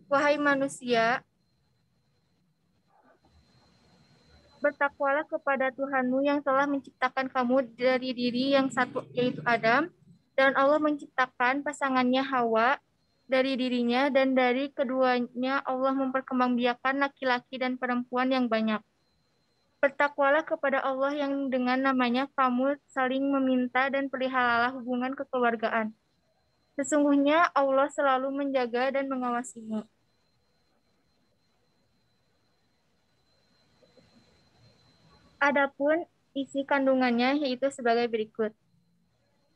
Wahai manusia, bertakwalah kepada Tuhanmu yang telah menciptakan kamu dari diri yang satu, yaitu Adam, dan Allah menciptakan pasangannya Hawa dari dirinya, dan dari keduanya Allah memperkembangbiakan laki-laki dan perempuan yang banyak. Bertakwalah kepada Allah yang dengan namanya kamu saling meminta dan peliharalah hubungan kekeluargaan. Sesungguhnya Allah selalu menjaga dan mengawasimu. Adapun isi kandungannya yaitu sebagai berikut.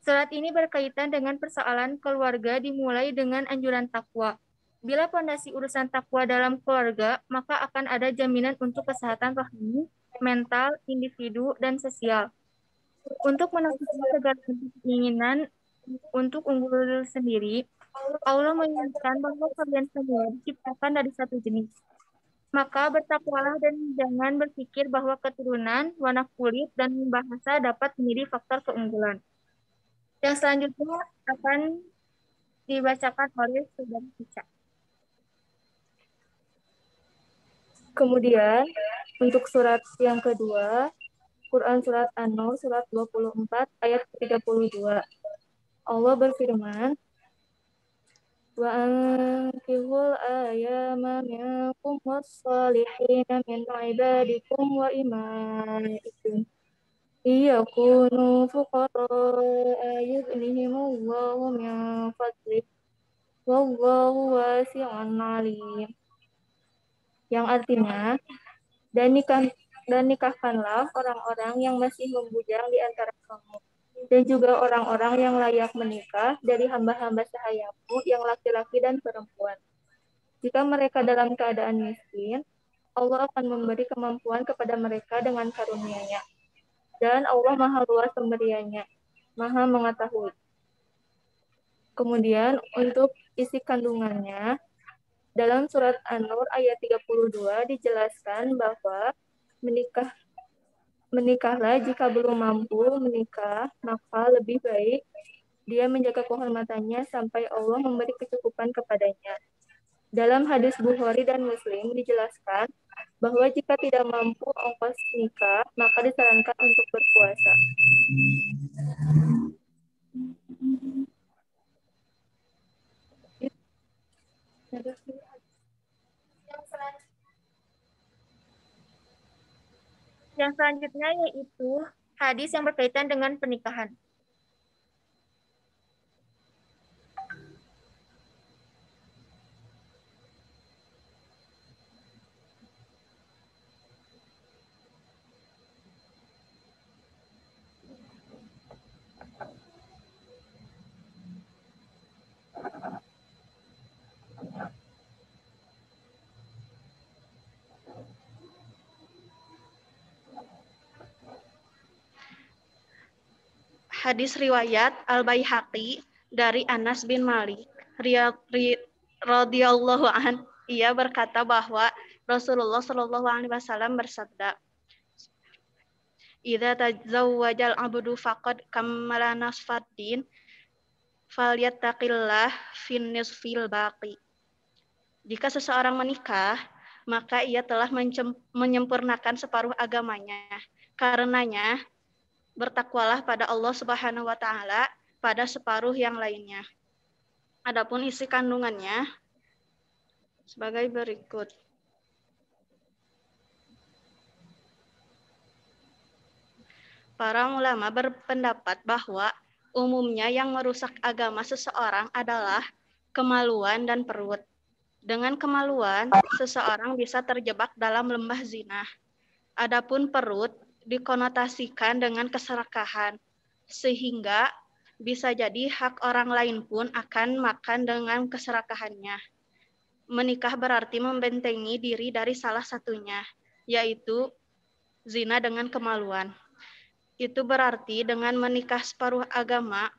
Surat ini berkaitan dengan persoalan keluarga dimulai dengan anjuran takwa. Bila pondasi urusan takwa dalam keluarga, maka akan ada jaminan untuk kesehatan rohani, mental, individu, dan sosial. Untuk menaklukkan segala bentuk keinginan untuk unggul sendiri, Allah mengingatkan bahwa kalian semua diciptakan dari satu jenis. Maka bertakwalah dan jangan berpikir bahwa keturunan, warna kulit, dan bahasa dapat menjadi faktor keunggulan. Yang selanjutnya akan dibacakan oleh Saudara Cica. Kemudian untuk surat yang kedua, Quran surat An-Nur surat 24 ayat 32. Allah berfirman, wa ankihul ayama minkum was-salihina min ibadikum wa imaikum iyakunu fuqara yughnihimullahu min fadlih wallahu wasi'un alim. Yang artinya, dan nikahkanlah orang-orang yang masih membujang di antara kamu, dan juga orang-orang yang layak menikah dari hamba-hamba sahayamu yang laki-laki dan perempuan. Jika mereka dalam keadaan miskin, Allah akan memberi kemampuan kepada mereka dengan karunia-Nya. Dan Allah Maha Luas pemberiannya, Maha mengetahui. Kemudian untuk isi kandungannya, dalam surat An-Nur ayat 32 dijelaskan bahwa menikahlah jika belum mampu menikah, maka lebih baik dia menjaga kehormatannya sampai Allah memberi kecukupan kepadanya. Dalam hadis Bukhari dan Muslim dijelaskan bahwa jika tidak mampu ongkos nikah, maka disarankan untuk berpuasa. Yang selanjutnya yaitu hadis yang berkaitan dengan pernikahan. Hadis riwayat Al-Baihaqi dari Anas bin Malik radhiyallahu an, ia berkata bahwa Rasulullah Shallallahu alaihi wasallam bersabda, "Idza tazawwajal abdu faqad kammala nasfad din falyattaqillah fin nisfil baqi." Jika seseorang menikah, maka ia telah menyempurnakan separuh agamanya. Karenanya, bertakwalah pada Allah Subhanahu wa taala pada separuh yang lainnya. Adapun isi kandungannya sebagai berikut. Para ulama berpendapat bahwa umumnya yang merusak agama seseorang adalah kemaluan dan perut. Dengan kemaluan, seseorang bisa terjebak dalam lembah zina. Adapun perut dikonotasikan dengan keserakahan, sehingga bisa jadi hak orang lain pun akan makan dengan keserakahannya. Menikah berarti membentengi diri dari salah satunya, yaitu zina dengan kemaluan. Itu berarti dengan menikah separuh agama,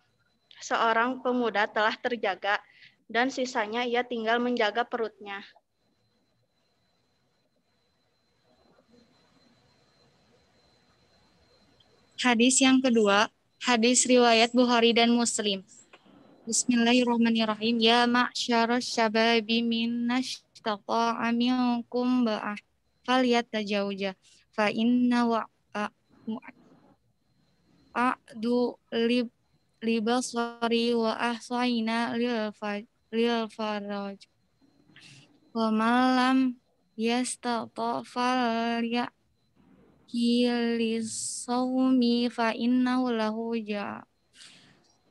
seorang pemuda telah terjaga dan sisanya ia tinggal menjaga perutnya. Hadis yang kedua, hadis riwayat Bukhari dan Muslim. Bismillahirrahmanirrahim. Ya ma'syarasy syababi minastata'a minkum ba'ah falyatajawja fa inna wa'adu libasari wa ahsayna lil faraj wa malam yastata falyakhilisawmi fa innahu lahu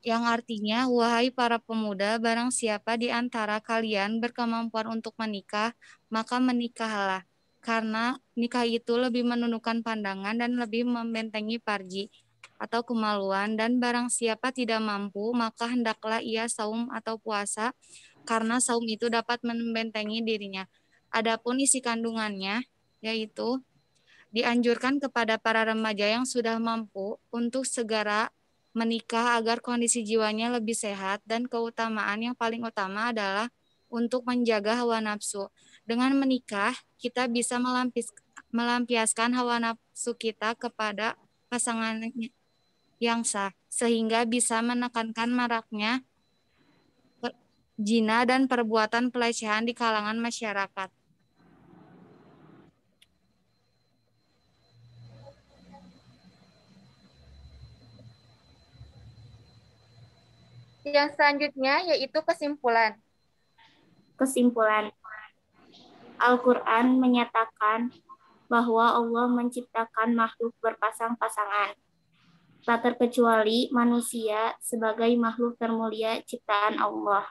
yang artinya, wahai para pemuda, barang siapa di antara kalian berkemampuan untuk menikah, maka menikahlah. Karena nikah itu lebih menundukkan pandangan dan lebih membentengi parji atau kemaluan. Dan barang siapa tidak mampu, maka hendaklah ia saum atau puasa, karena saum itu dapat membentengi dirinya. Adapun isi kandungannya, yaitu dianjurkan kepada para remaja yang sudah mampu untuk segera menikah agar kondisi jiwanya lebih sehat, dan keutamaan yang paling utama adalah untuk menjaga hawa nafsu. Dengan menikah, kita bisa melampiaskan hawa nafsu kita kepada pasangan yang sah, sehingga bisa menekankan maraknya zina dan perbuatan pelecehan di kalangan masyarakat. Yang selanjutnya yaitu kesimpulan. Kesimpulan, Al-Quran menyatakan bahwa Allah menciptakan makhluk berpasang-pasangan, tak terkecuali manusia sebagai makhluk termulia ciptaan Allah.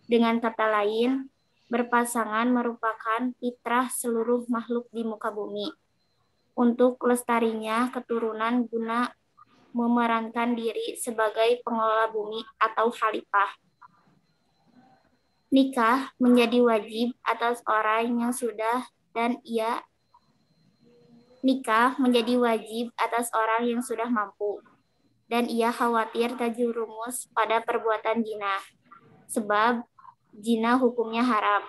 Dengan kata lain, berpasangan merupakan fitrah seluruh makhluk di muka bumi. Untuk lestarinya keturunan guna memerankan diri sebagai pengelola bumi atau khalifah. Nikah menjadi wajib atas orang yang sudah dan ia nikah menjadi wajib atas orang yang sudah mampu dan ia khawatir terjerumus pada perbuatan zina, sebab zina hukumnya haram.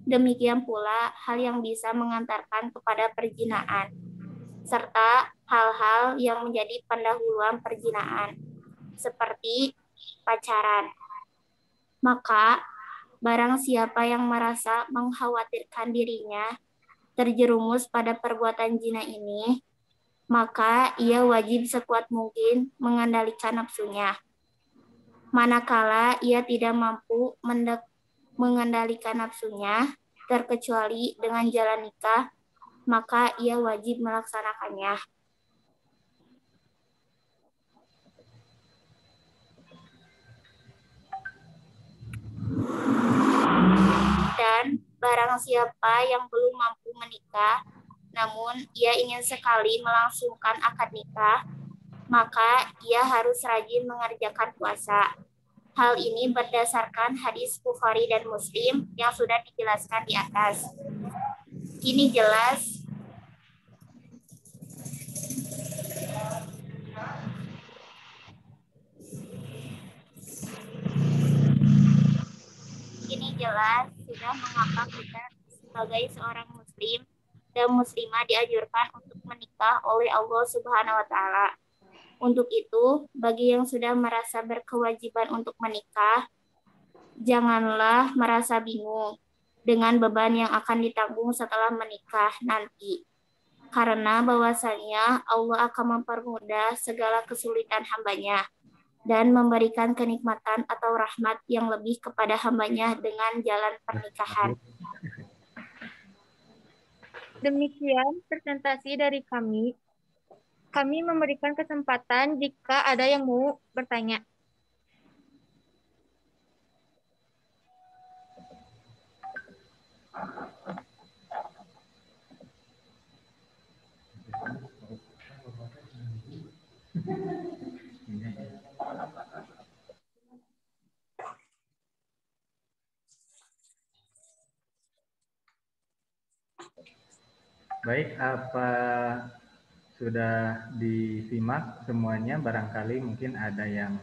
Demikian pula hal yang bisa mengantarkan kepada perzinaan, serta hal-hal yang menjadi pendahuluan perzinaan, seperti pacaran. Maka, barang siapa yang merasa mengkhawatirkan dirinya terjerumus pada perbuatan zina ini, maka ia wajib sekuat mungkin mengendalikan nafsunya. Manakala ia tidak mampu mengendalikan nafsunya, terkecuali dengan jalan nikah, maka ia wajib melaksanakannya. Dan barang siapa yang belum mampu menikah, namun ia ingin sekali melangsungkan akad nikah, maka ia harus rajin mengerjakan puasa. Hal ini berdasarkan hadis Bukhari dan Muslim yang sudah dijelaskan di atas. Kini jelas sudah mengapa kita sebagai seorang muslim dan muslimah dianjurkan untuk menikah oleh Allah Subhanahu wa taala. Untuk itu, bagi yang sudah merasa berkewajiban untuk menikah, janganlah merasa bingung dengan beban yang akan ditanggung setelah menikah nanti. Karena bahwasanya Allah akan mempermudah segala kesulitan hambanya dan memberikan kenikmatan atau rahmat yang lebih kepada hambanya dengan jalan pernikahan. Demikian presentasi dari kami. Kami memberikan kesempatan jika ada yang mau bertanya. Baik, apa sudah disimak semuanya? Barangkali mungkin ada yang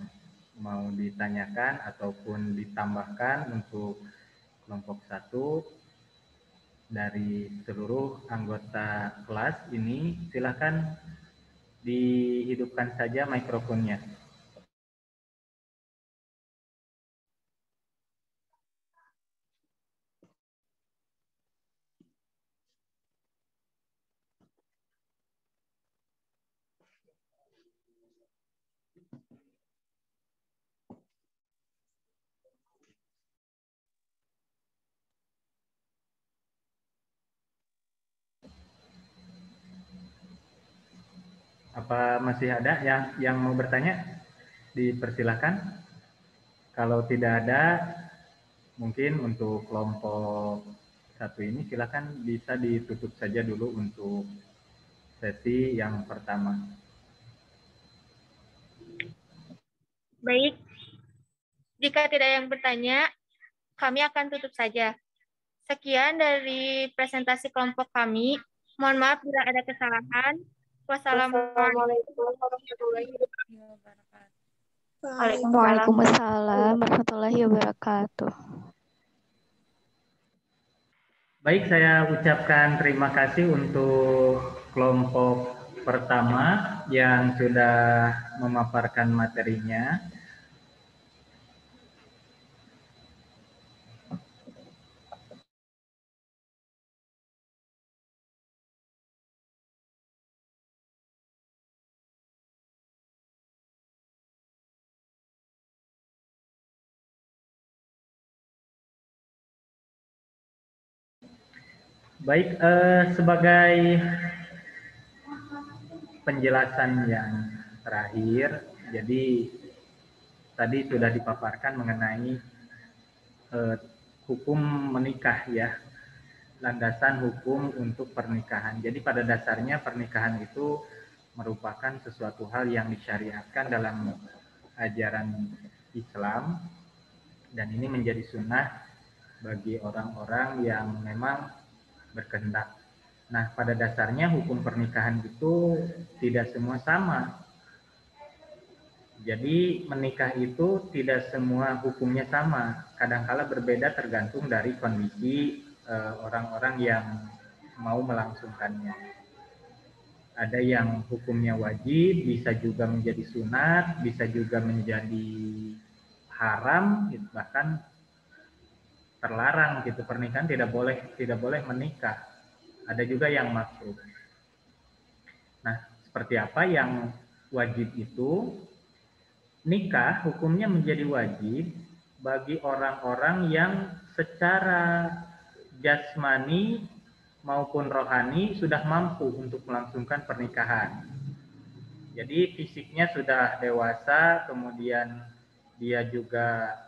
mau ditanyakan ataupun ditambahkan untuk kelompok 1 dari seluruh anggota kelas ini. Silakan dihidupkan saja mikrofonnya. Apa masih ada yang mau bertanya? Dipersilahkan. Kalau tidak ada, mungkin untuk kelompok satu ini silakan bisa ditutup saja dulu untuk sesi yang pertama. Baik, jika tidak ada yang bertanya, kami akan tutup saja. Sekian dari presentasi kelompok kami. Mohon maaf bila ada kesalahan. Wassalamualaikum warahmatullahi wabarakatuh. Waalaikumsalam warahmatullahi wabarakatuh. Baik, saya ucapkan terima kasih untuk kelompok pertama yang sudah memaparkan materinya. Baik, sebagai penjelasan yang terakhir, jadi tadi sudah dipaparkan mengenai hukum menikah ya, landasan hukum untuk pernikahan. Jadi pada dasarnya pernikahan itu merupakan sesuatu hal yang disyariatkan dalam ajaran Islam, dan ini menjadi sunnah bagi orang-orang yang memang berkehendak. Nah, pada dasarnya hukum pernikahan itu tidak semua sama. Jadi menikah itu tidak semua hukumnya sama. Kadang-kala berbeda tergantung dari kondisi orang-orang yang mau melangsungkannya. Ada yang hukumnya wajib, bisa juga menjadi sunat, bisa juga menjadi haram, bahkan terlarang gitu, pernikahan tidak boleh menikah. Ada juga yang makruh. Nah, seperti apa yang wajib itu? Nikah hukumnya menjadi wajib bagi orang-orang yang secara jasmani maupun rohani sudah mampu untuk melangsungkan pernikahan. Jadi fisiknya sudah dewasa, kemudian dia juga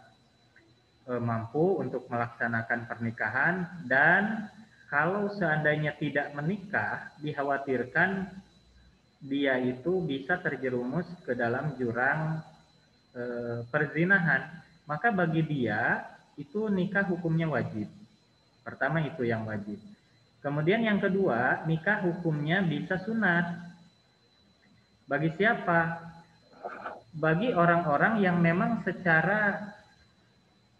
mampu untuk melaksanakan pernikahan, dan kalau seandainya tidak menikah, dikhawatirkan dia itu bisa terjerumus ke dalam jurang perzinahan. Maka bagi dia itu nikah hukumnya wajib. Pertama itu yang wajib. Kemudian yang kedua, nikah hukumnya bisa sunat. Bagi siapa? Bagi orang-orang yang memang secara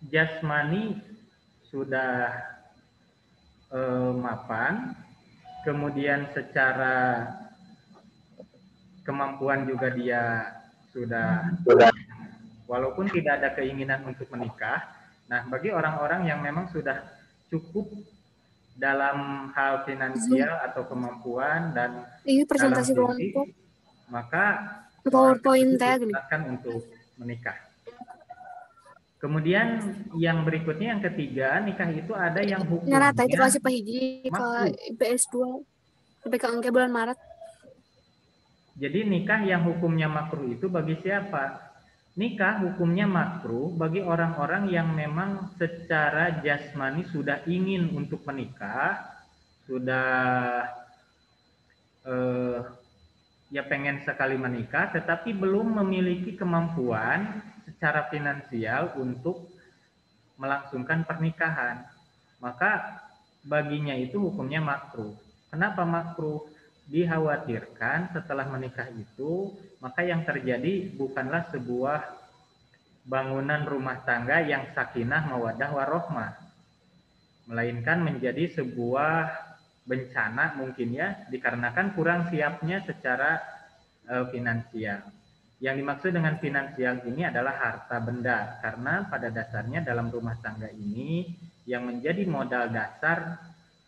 jasmani sudah mapan, kemudian secara kemampuan juga dia sudah, walaupun tidak ada keinginan untuk menikah. Nah, bagi orang-orang yang memang sudah cukup dalam hal finansial atau kemampuan dan Ini presentasi dalam fisik, kelompok. maka PowerPoint dipersilakan untuk menikah. Kemudian yang berikutnya, yang ketiga, nikah itu ada yang hukumnya Nyarata itu kasih pahiji ke IPS 2 sampai ke angka bulan Maret. Jadi nikah yang hukumnya makruh itu bagi siapa? Nikah hukumnya makruh bagi orang-orang yang memang secara jasmani sudah ingin untuk menikah, sudah ya pengen sekali menikah, tetapi belum memiliki kemampuan secara finansial untuk melangsungkan pernikahan. Maka baginya itu hukumnya makruh. Kenapa makruh? Dikhawatirkan setelah menikah itu, maka yang terjadi bukanlah sebuah bangunan rumah tangga yang sakinah, mawaddah, warohmah, melainkan menjadi sebuah bencana mungkin ya, dikarenakan kurang siapnya secara finansial. Yang dimaksud dengan finansial ini adalah harta benda, karena pada dasarnya dalam rumah tangga ini yang menjadi modal dasar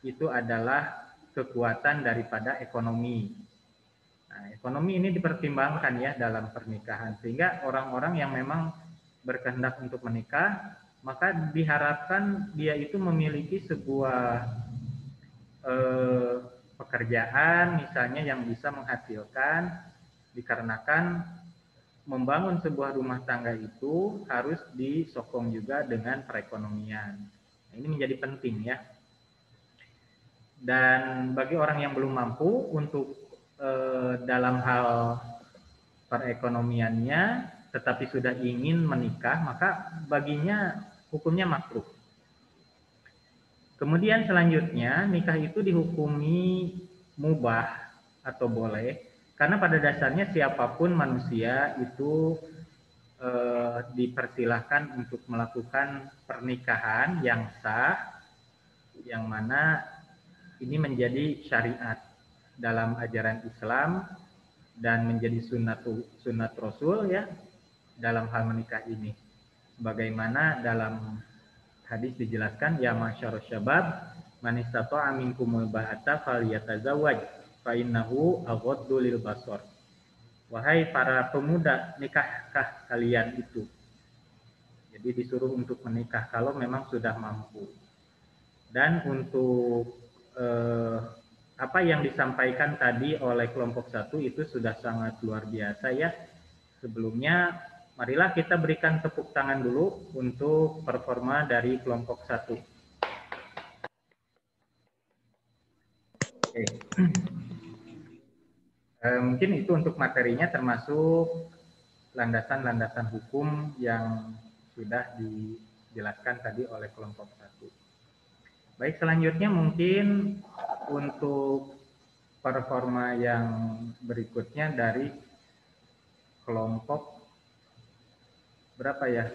itu adalah kekuatan daripada ekonomi. Nah, ekonomi ini dipertimbangkan ya dalam pernikahan, sehingga orang-orang yang memang berkehendak untuk menikah, maka diharapkan dia itu memiliki sebuah pekerjaan misalnya yang bisa menghasilkan Dikarenakan membangun sebuah rumah tangga itu harus disokong juga dengan perekonomian. Nah, ini menjadi penting ya. Dan bagi orang yang belum mampu untuk dalam hal perekonomiannya tetapi sudah ingin menikah, maka baginya hukumnya makruh. Kemudian selanjutnya nikah itu dihukumi mubah atau boleh karena pada dasarnya siapapun manusia itu dipersilahkan untuk melakukan pernikahan yang sah, yang mana ini menjadi syariat dalam ajaran Islam dan menjadi sunat Rasul ya dalam hal menikah ini. Sebagaimana dalam hadis dijelaskan, ya masyarus syabab man istata'a minkumul ba'ata falyatazawwaj fa innahu aghaddu lil basar. Wahai para pemuda, nikahkah kalian itu? Jadi disuruh untuk menikah kalau memang sudah mampu. Dan untuk apa yang disampaikan tadi oleh kelompok 1 itu sudah sangat luar biasa ya. Sebelumnya marilah kita berikan tepuk tangan dulu untuk performa dari kelompok 1. Oke. Mungkin itu untuk materinya, termasuk landasan-landasan hukum yang sudah dijelaskan tadi oleh kelompok 1. Baik, selanjutnya mungkin untuk performa yang berikutnya dari kelompok berapa ya?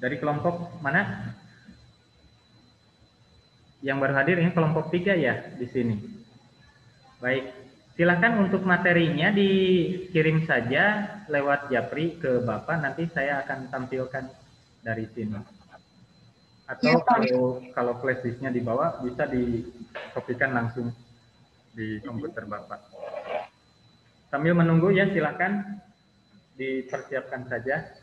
Dari kelompok mana? Yang baru hadir ini kelompok 3 ya di sini. Baik, silakan untuk materinya dikirim saja lewat Japri ke Bapak, nanti saya akan tampilkan dari sini. Atau kalau flash disknya dibawa bisa dikopikan langsung di komputer Bapak. Sambil menunggu ya, silakan dipersiapkan saja.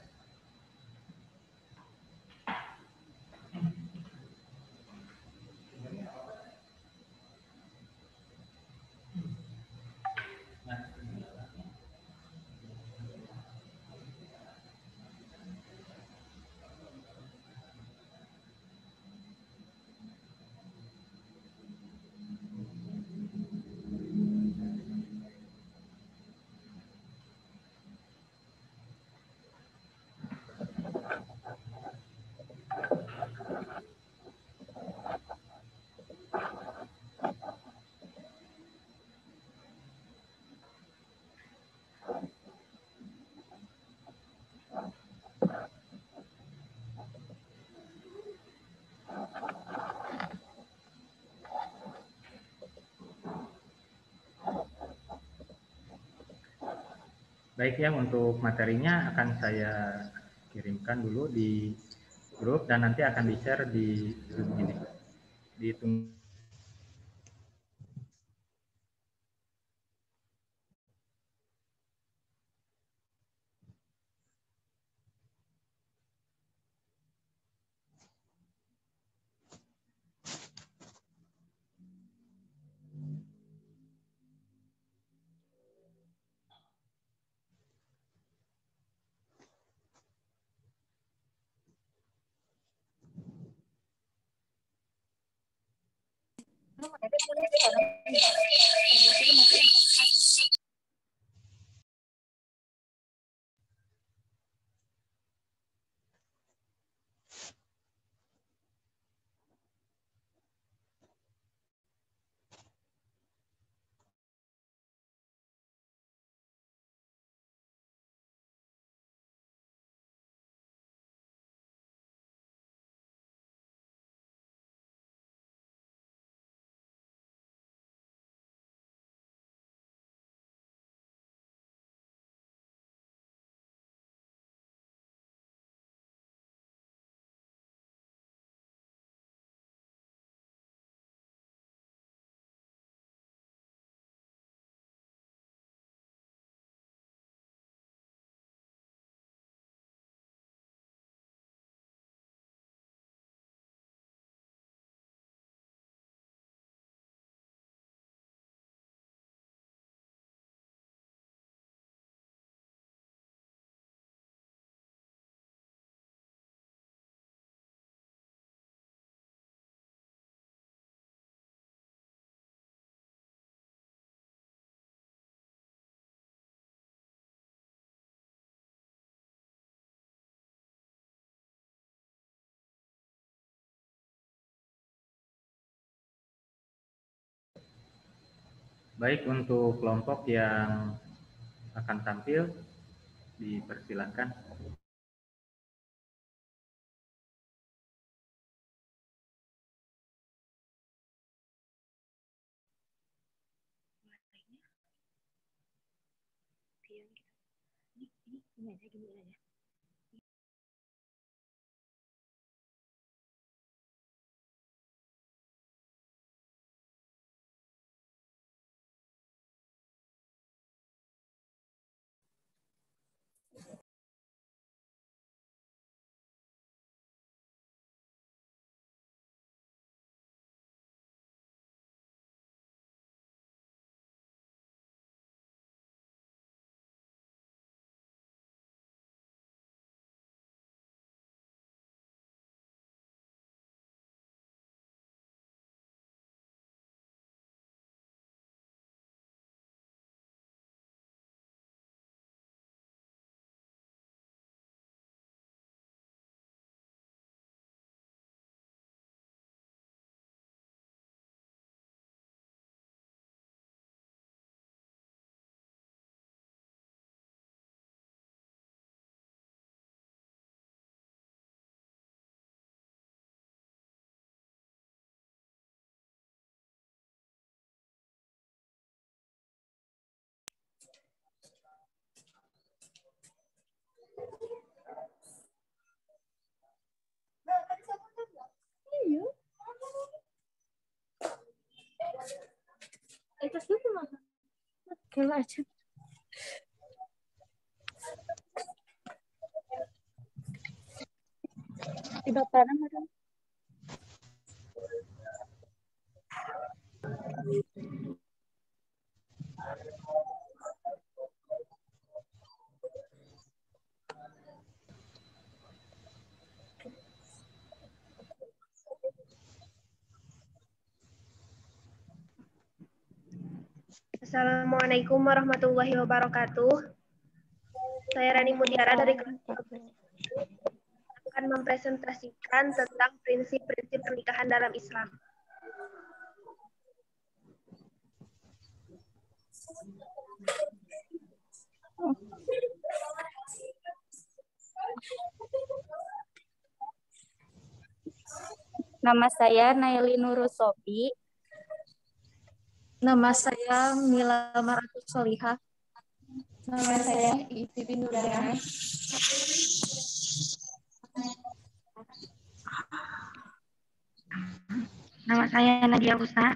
Baik ya, untuk materinya akan saya kirimkan dulu di grup dan nanti akan di-share di Zoom ini. Ditunggu. Baik, untuk kelompok yang akan tampil, dipersilakan. Itu sih mah. Kela aja. Tiba parang ada. Assalamualaikum warahmatullahi wabarakatuh. Saya Rani Mutiara dari akan mempresentasikan tentang prinsip-prinsip pernikahan dalam Islam. Nama saya Naili Nurusofi. Nama saya Mila Maratus Solihah. Nama saya Iti Nurana. Nama saya Nadia Husa.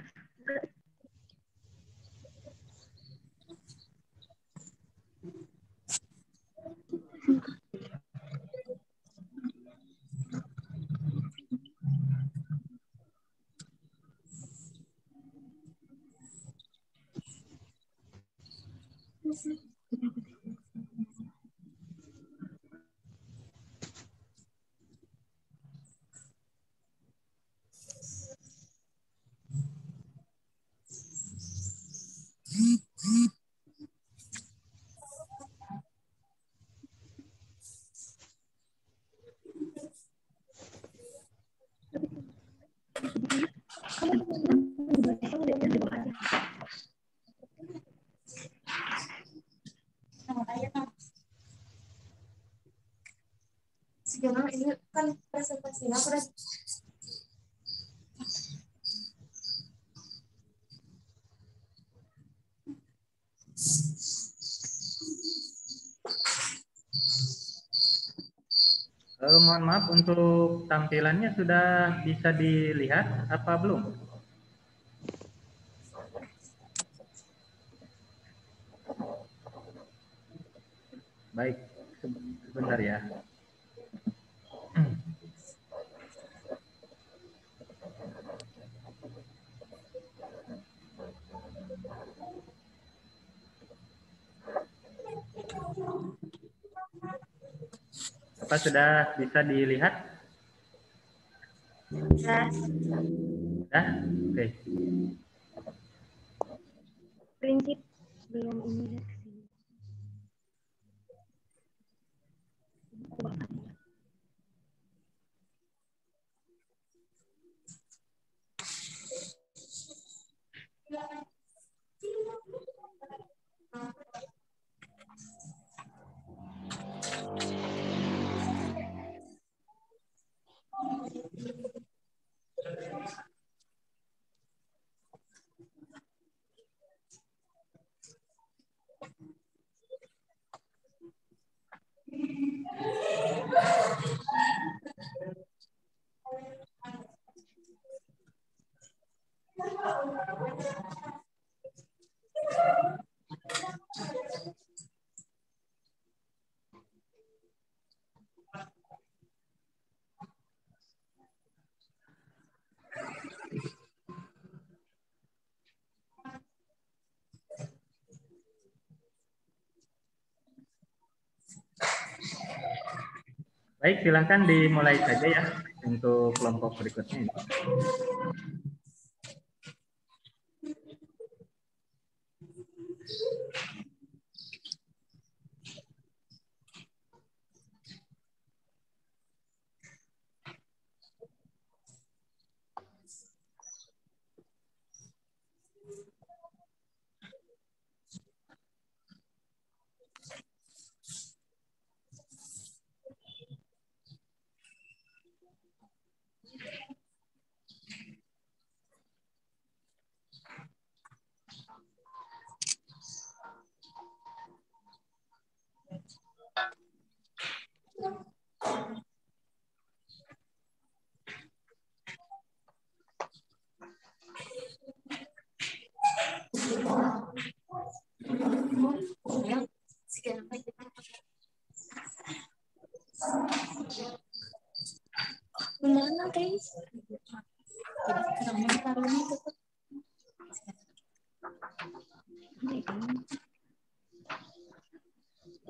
Sekarang ini kan presentasinya udah Mohon maaf, untuk tampilannya sudah bisa dilihat apa belum? Baik, sebentar ya. Apa sudah bisa dilihat? Ya. Sudah? Oke. Prinsip belum ini. Baik, silahkan dimulai saja ya untuk kelompok berikutnya ini. Gimana guys?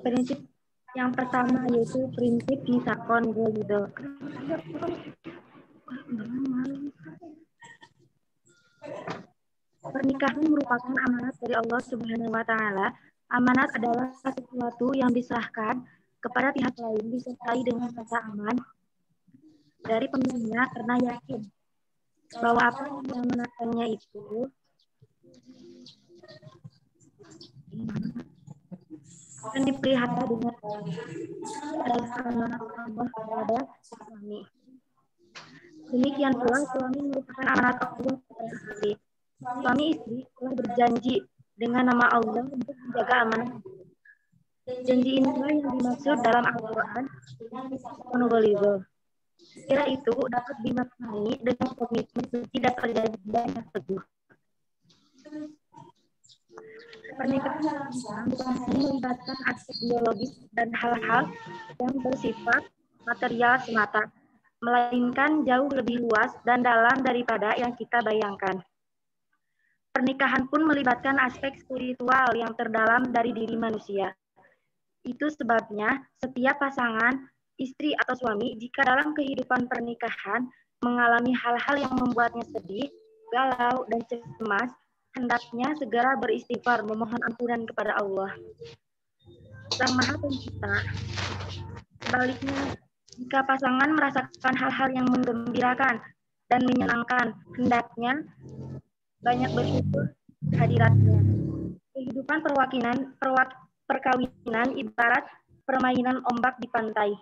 Prinsip yang pertama yaitu prinsip misakon gitu. Pernikahan merupakan amanat dari Allah Subhanahu wa taala. Amanat adalah sesuatu yang diserahkan kepada pihak lain disertai dengan rasa aman dari pemiliknya karena yakin bahwa apa yang diamanatkannya itu akan dipelihara dengan adalah amanat Allah kepada suami. Demikian pula suami merupakan amanat Allah kepada istri. Suami istri telah berjanji dengan nama Allah untuk menjaga amanat. Janji inilah yang dimaksud dalam Al-Quran. Kira itu dapat dimaknai dengan komitmen suci dan perjanjian yang teguh. Pernikahan bukan hanya melibatkan aspek biologis dan hal-hal yang bersifat material semata, melainkan jauh lebih luas dan dalam daripada yang kita bayangkan. Pernikahan pun melibatkan aspek spiritual yang terdalam dari diri manusia. Itu sebabnya setiap pasangan, istri atau suami, jika dalam kehidupan pernikahan mengalami hal-hal yang membuatnya sedih, galau, dan cemas, hendaknya segera beristighfar memohon ampunan kepada Allah. Sang Maha Pencipta. Sebaliknya, jika pasangan merasakan hal-hal yang menggembirakan dan menyenangkan, hendaknya banyak bersyukur hadiratnya. Kehidupan perkawinan ibarat permainan ombak di pantai,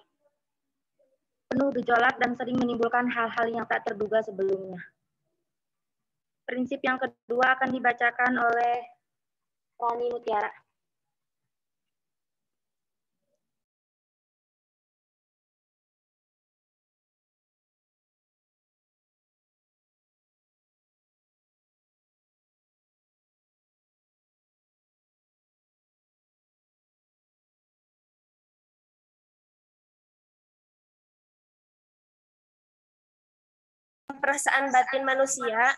penuh gejolak dan sering menimbulkan hal-hal yang tak terduga sebelumnya. Prinsip yang kedua akan dibacakan oleh Rani Mutiara. Perasaan batin manusia.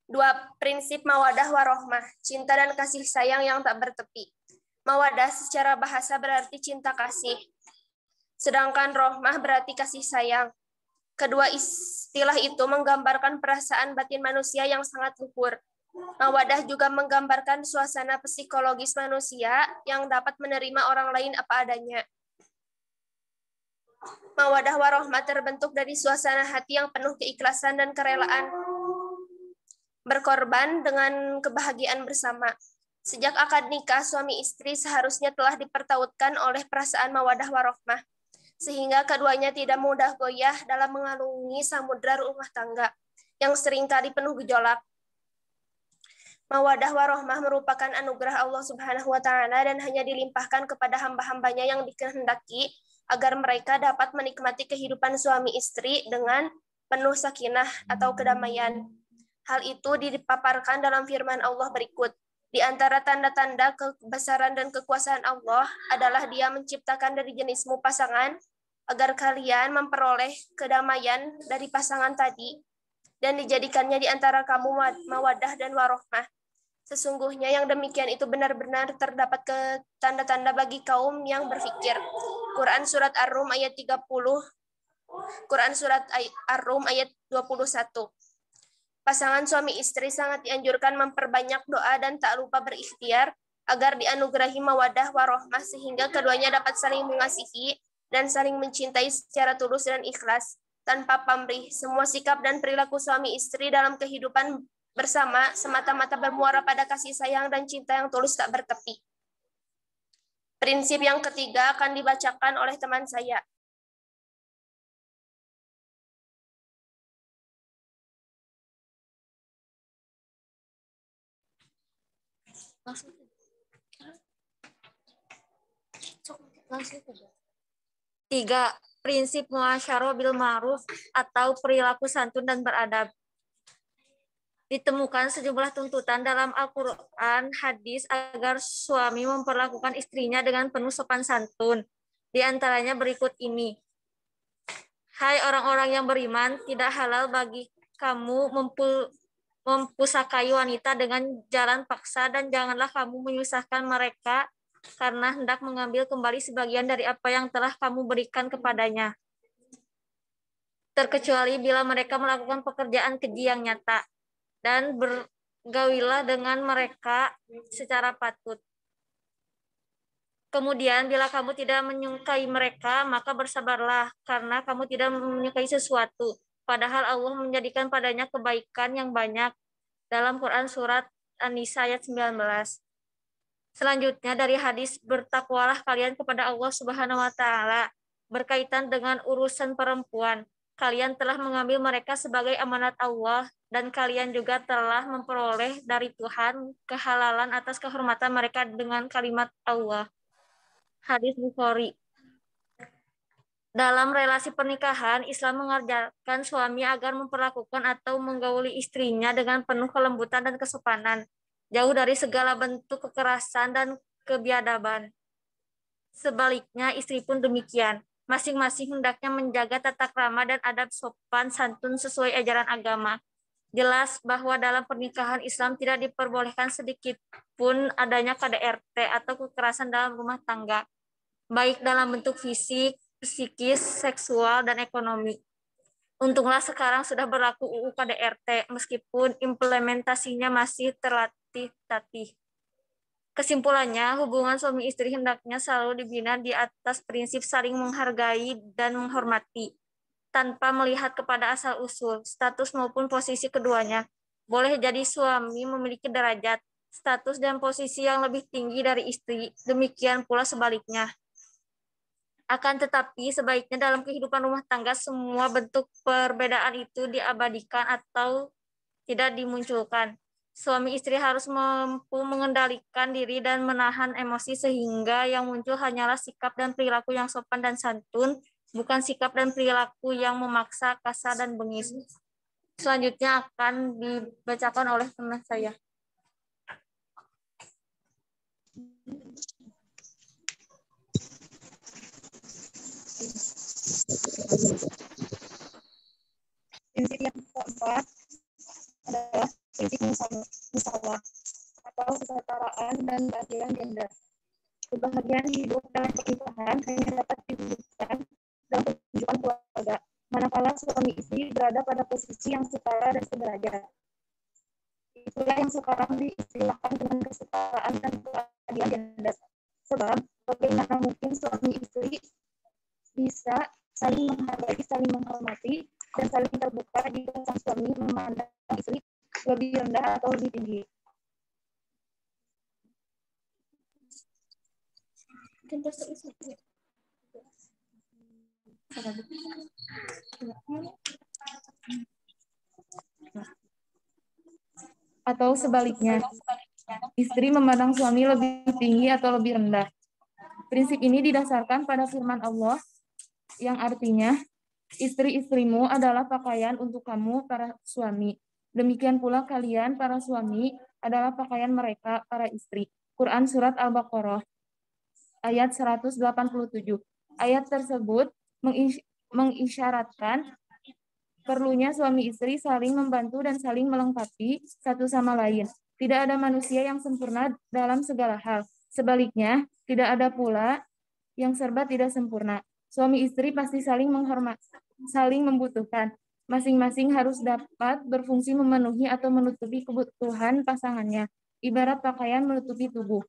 Dua prinsip mawadah warohmah, cinta dan kasih sayang yang tak bertepi. Mawadah secara bahasa berarti cinta kasih, sedangkan rohmah berarti kasih sayang. Kedua istilah itu menggambarkan perasaan batin manusia yang sangat luhur. Mawadah juga menggambarkan suasana psikologis manusia yang dapat menerima orang lain apa adanya. Mawadah warohmah terbentuk dari suasana hati yang penuh keikhlasan dan kerelaan berkorban dengan kebahagiaan bersama. Sejak akad nikah, suami istri seharusnya telah dipertautkan oleh perasaan mawadah warohmah, sehingga keduanya tidak mudah goyah dalam mengarungi samudra rumah tangga yang seringkali penuh gejolak. Mawadah warohmah merupakan anugerah Allah Subhanahu wa taala dan hanya dilimpahkan kepada hamba-hambanya yang dikehendaki agar mereka dapat menikmati kehidupan suami istri dengan penuh sakinah atau kedamaian. Hal itu dipaparkan dalam firman Allah berikut. Di antara tanda-tanda kebesaran dan kekuasaan Allah adalah Dia menciptakan dari jenismu pasangan agar kalian memperoleh kedamaian dari pasangan tadi dan dijadikannya di antara kamu mawadah dan warohmah. Sesungguhnya yang demikian itu benar-benar terdapat tanda-tanda bagi kaum yang berfikir. Quran Surat Ar-Rum ayat 30, Quran Surat Ar-Rum ayat 21. Pasangan suami istri sangat dianjurkan memperbanyak doa dan tak lupa berikhtiar agar dianugerahi mawadah warohmah sehingga keduanya dapat saling mengasihi dan saling mencintai secara tulus dan ikhlas tanpa pamrih. Semua sikap dan perilaku suami istri dalam kehidupan bersama semata-mata bermuara pada kasih sayang dan cinta yang tulus tak bertepi. Prinsip yang ketiga akan dibacakan oleh teman saya. Tiga, prinsip muasyarah bil ma'ruf atau perilaku santun dan beradab. Ditemukan sejumlah tuntutan dalam Al-Quran, hadis agar suami memperlakukan istrinya dengan penuh sopan santun. Di antaranya berikut ini. Hai orang-orang yang beriman, tidak halal bagi kamu mempusakai wanita dengan jalan paksa dan janganlah kamu menyusahkan mereka karena hendak mengambil kembali sebagian dari apa yang telah kamu berikan kepadanya. Terkecuali bila mereka melakukan pekerjaan keji yang nyata. Dan bergawilah dengan mereka secara patut. Kemudian bila kamu tidak menyukai mereka, maka bersabarlah karena kamu tidak menyukai sesuatu. Padahal Allah menjadikan padanya kebaikan yang banyak dalam Quran Surat An-Nisa ayat 19. Selanjutnya dari hadis, bertakwalah kalian kepada Allah Subhanahu wa Ta'ala berkaitan dengan urusan perempuan. Kalian telah mengambil mereka sebagai amanat Allah dan kalian juga telah memperoleh dari Tuhan kehalalan atas kehormatan mereka dengan kalimat Allah. Hadis Bukhari. Dalam relasi pernikahan, Islam mengajarkan suami agar memperlakukan atau menggauli istrinya dengan penuh kelembutan dan kesopanan, jauh dari segala bentuk kekerasan dan kebiadaban. Sebaliknya, istri pun demikian. Masing-masing hendaknya menjaga tata krama dan adab sopan santun sesuai ajaran agama. Jelas bahwa dalam pernikahan Islam tidak diperbolehkan sedikit pun adanya KDRT atau kekerasan dalam rumah tangga, baik dalam bentuk fisik, psikis, seksual, dan ekonomi. Untunglah sekarang sudah berlaku UU KDRT, meskipun implementasinya masih terlatih-tatih. Kesimpulannya, hubungan suami istri hendaknya selalu dibina di atas prinsip saling menghargai dan menghormati, tanpa melihat kepada asal-usul, status maupun posisi keduanya. Boleh jadi suami memiliki derajat, status dan posisi yang lebih tinggi dari istri, demikian pula sebaliknya. Akan tetapi, sebaiknya dalam kehidupan rumah tangga semua bentuk perbedaan itu diabadikan atau tidak dimunculkan. Suami istri harus mampu mengendalikan diri dan menahan emosi sehingga yang muncul hanyalah sikap dan perilaku yang sopan dan santun, bukan sikap dan perilaku yang memaksa, kasar, dan bengis. Selanjutnya akan dibacakan oleh teman saya. Prinsip yang keempat adalah prinsip musyawarah atau kesetaraan dan keadilan gender. Kebahagiaan hidup dalam pernikahan hanya dapat diwujudkan dalam kehidupan keluarga, manakala suami istri berada pada posisi yang setara dan sederajat. Itulah yang sekarang diistilahkan dengan kesetaraan dan keadilan gender. Sebab bagaimana mungkin suami istri bisa saling menghargai, saling menghormati, dan saling terbuka jika sang suami memandang istri lebih rendah atau lebih tinggi. Atau sebaliknya, istri memandang suami lebih tinggi atau lebih rendah. Prinsip ini didasarkan pada firman Allah yang artinya, istri-istrimu adalah pakaian untuk kamu, para suami. Demikian pula kalian, para suami, adalah pakaian mereka, para istri. Quran Surat Al-Baqarah, ayat 187. Ayat tersebut mengisyaratkan perlunya suami istri saling membantu dan saling melengkapi satu sama lain. Tidak ada manusia yang sempurna dalam segala hal. Sebaliknya, tidak ada pula yang serba tidak sempurna. Suami istri pasti saling saling membutuhkan. Masing-masing harus dapat berfungsi memenuhi atau menutupi kebutuhan pasangannya. Ibarat pakaian menutupi tubuh.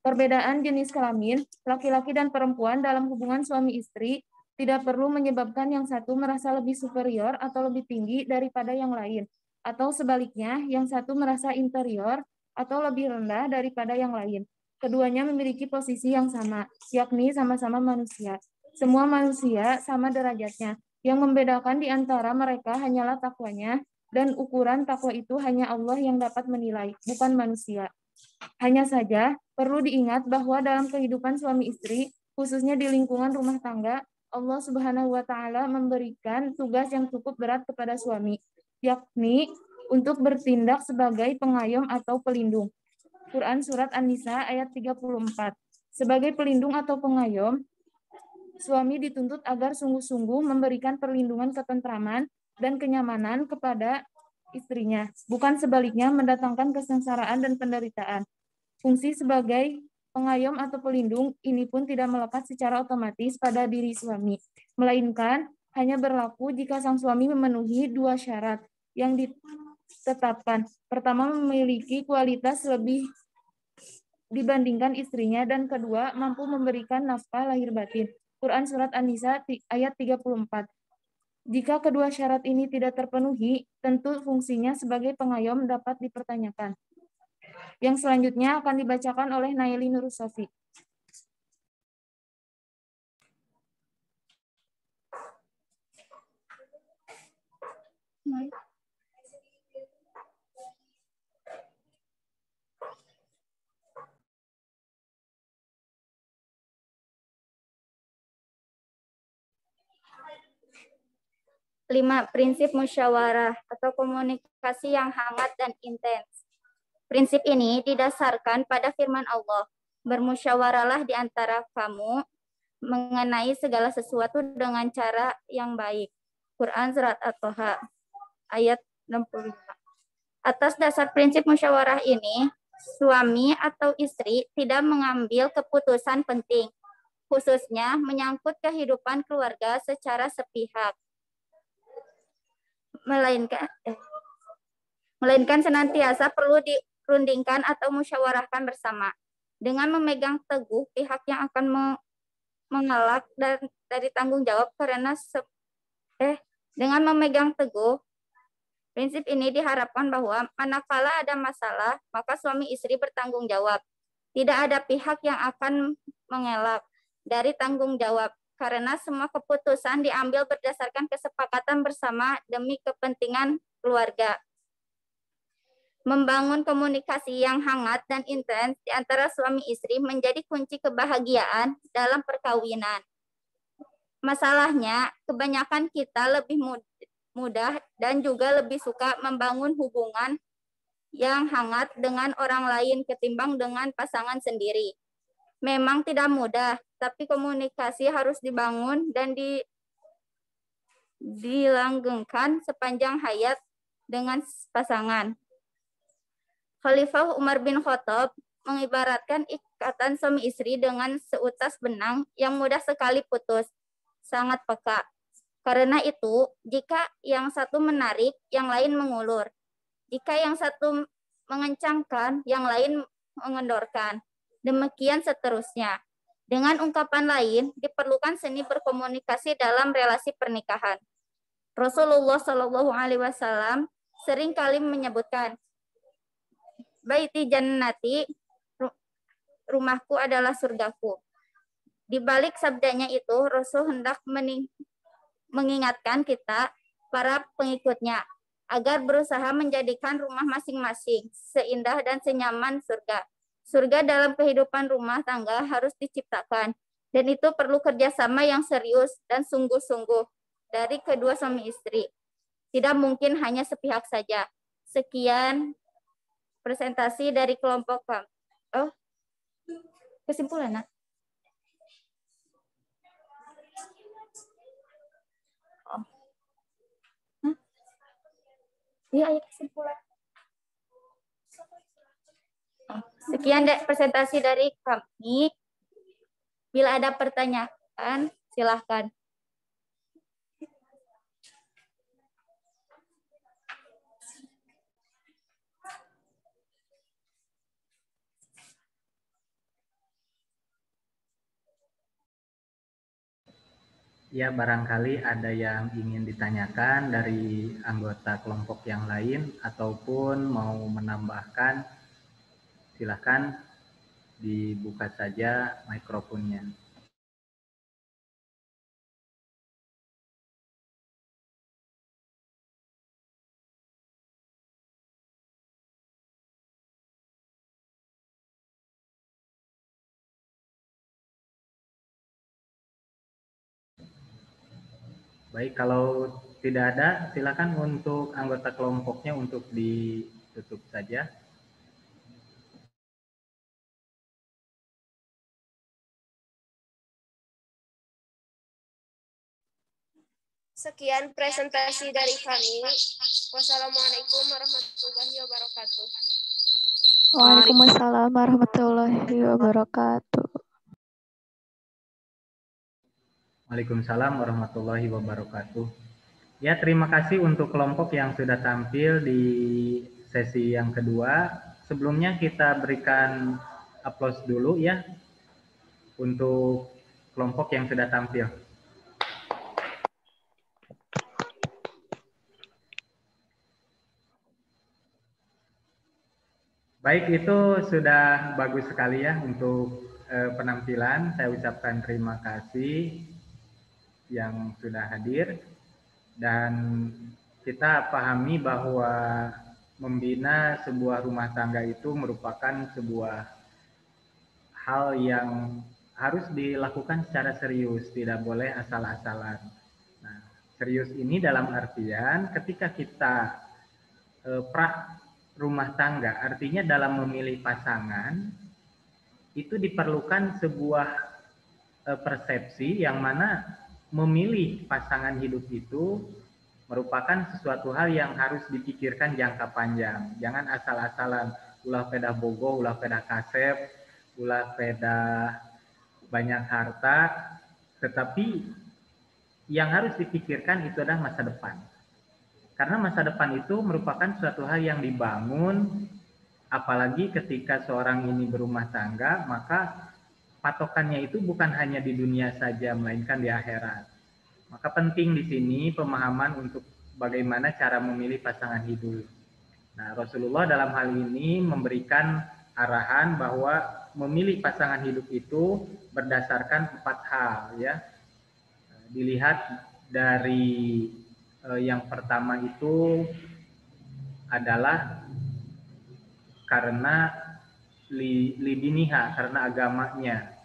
Perbedaan jenis kelamin, laki-laki dan perempuan dalam hubungan suami istri tidak perlu menyebabkan yang satu merasa lebih superior atau lebih tinggi daripada yang lain, atau sebaliknya, yang satu merasa inferior atau lebih rendah daripada yang lain. Keduanya memiliki posisi yang sama, yakni sama-sama manusia. Semua manusia sama derajatnya. Yang membedakan di antara mereka hanyalah takwanya, dan ukuran takwa itu hanya Allah yang dapat menilai, bukan manusia. Hanya saja, perlu diingat bahwa dalam kehidupan suami istri, khususnya di lingkungan rumah tangga, Allah Subhanahu wa Ta'ala memberikan tugas yang cukup berat kepada suami, yakni untuk bertindak sebagai pengayom atau pelindung. Quran Surat An-Nisa ayat 34. Sebagai pelindung atau pengayom, suami dituntut agar sungguh-sungguh memberikan perlindungan ketentraman dan kenyamanan kepada istrinya, bukan sebaliknya mendatangkan kesengsaraan dan penderitaan. Fungsi sebagai pengayom atau pelindung ini pun tidak melekat secara otomatis pada diri suami, melainkan hanya berlaku jika sang suami memenuhi dua syarat yang ditetapkan. Pertama, memiliki kualitas lebih dibandingkan istrinya, dan kedua, mampu memberikan nafkah lahir batin. Quran Surat An-Nisa ayat 34. Jika kedua syarat ini tidak terpenuhi, tentu fungsinya sebagai pengayom dapat dipertanyakan. Yang selanjutnya akan dibacakan oleh Naili Nurus Sofi. Lima, prinsip musyawarah atau komunikasi yang hangat dan intens. Prinsip ini didasarkan pada firman Allah, bermusyawarahlah di antara kamu mengenai segala sesuatu dengan cara yang baik. Quran Surat At-Toha ayat 65. Atas dasar prinsip musyawarah ini, suami atau istri tidak mengambil keputusan penting, khususnya menyangkut kehidupan keluarga secara sepihak, melainkan senantiasa perlu dirundingkan atau musyawarahkan bersama. Dengan memegang teguh pihak yang akan mengelak dari tanggung jawab dengan memegang teguh prinsip ini diharapkan bahwa manakala ada masalah, maka suami istri bertanggung jawab. Tidak ada pihak yang akan mengelak dari tanggung jawab, karena semua keputusan diambil berdasarkan kesepakatan bersama demi kepentingan keluarga. Membangun komunikasi yang hangat dan intens di antara suami istri menjadi kunci kebahagiaan dalam perkawinan. Masalahnya, kebanyakan kita lebih mudah dan juga lebih suka membangun hubungan yang hangat dengan orang lain ketimbang dengan pasangan sendiri. Memang tidak mudah, tapi komunikasi harus dibangun dan dilanggengkan sepanjang hayat dengan pasangan. Khalifah Umar bin Khattab mengibaratkan ikatan suami istri dengan seutas benang yang mudah sekali putus, sangat peka. Karena itu, jika yang satu menarik, yang lain mengulur. Jika yang satu mengencangkan, yang lain mengendorkan. Demikian seterusnya. Dengan ungkapan lain, diperlukan seni berkomunikasi dalam relasi pernikahan. Rasulullah Shallallahu Alaihi Wasallam sering kali menyebutkan, Baiti jannati, rumahku adalah surgaku. Di balik sabdanya itu, Rasul hendak mengingatkan kita, para pengikutnya, agar berusaha menjadikan rumah masing-masing seindah dan senyaman surga. Surga dalam kehidupan rumah tangga harus diciptakan, dan itu perlu kerjasama yang serius dan sungguh-sungguh dari kedua suami istri. Tidak mungkin hanya sepihak saja. Sekian presentasi dari kelompok kami. Oh, kesimpulan, Nak. Oh. Iya, kesimpulan. Sekian presentasi dari kami. Bila ada pertanyaan, silahkan. Ya, barangkali ada yang ingin ditanyakan dari anggota kelompok yang lain ataupun mau menambahkan, silakan dibuka saja mikrofonnya. Baik, kalau tidak ada, silakan untuk anggota kelompoknya untuk ditutup saja. Sekian presentasi dari kami. Wassalamualaikum warahmatullahi wabarakatuh. Waalaikumsalam warahmatullahi wabarakatuh. Waalaikumsalam warahmatullahi wabarakatuh. Ya, terima kasih untuk kelompok yang sudah tampil di sesi yang kedua. Sebelumnya kita berikan aplaus dulu ya untuk kelompok yang sudah tampil. Baik, itu sudah bagus sekali ya untuk penampilan. Saya ucapkan terima kasih yang sudah hadir, dan kita pahami bahwa membina sebuah rumah tangga itu merupakan sebuah hal yang harus dilakukan secara serius, tidak boleh asal-asalan. Nah, serius ini dalam artian ketika kita rumah tangga, artinya dalam memilih pasangan itu diperlukan sebuah persepsi yang mana memilih pasangan hidup itu merupakan sesuatu hal yang harus dipikirkan jangka panjang. Jangan asal-asalan ulah peda bogoh, ulah peda kasep, ulah peda banyak harta, tetapi yang harus dipikirkan itu adalah masa depan. Karena masa depan itu merupakan suatu hal yang dibangun, apalagi ketika seorang ini berumah tangga, maka patokannya itu bukan hanya di dunia saja, melainkan di akhirat. Maka penting di sini pemahaman untuk bagaimana cara memilih pasangan hidup. Nah, Rasulullah dalam hal ini memberikan arahan bahwa memilih pasangan hidup itu berdasarkan 4 hal ya. Dilihat dari yang pertama itu adalah karena lidiniha, karena agamanya.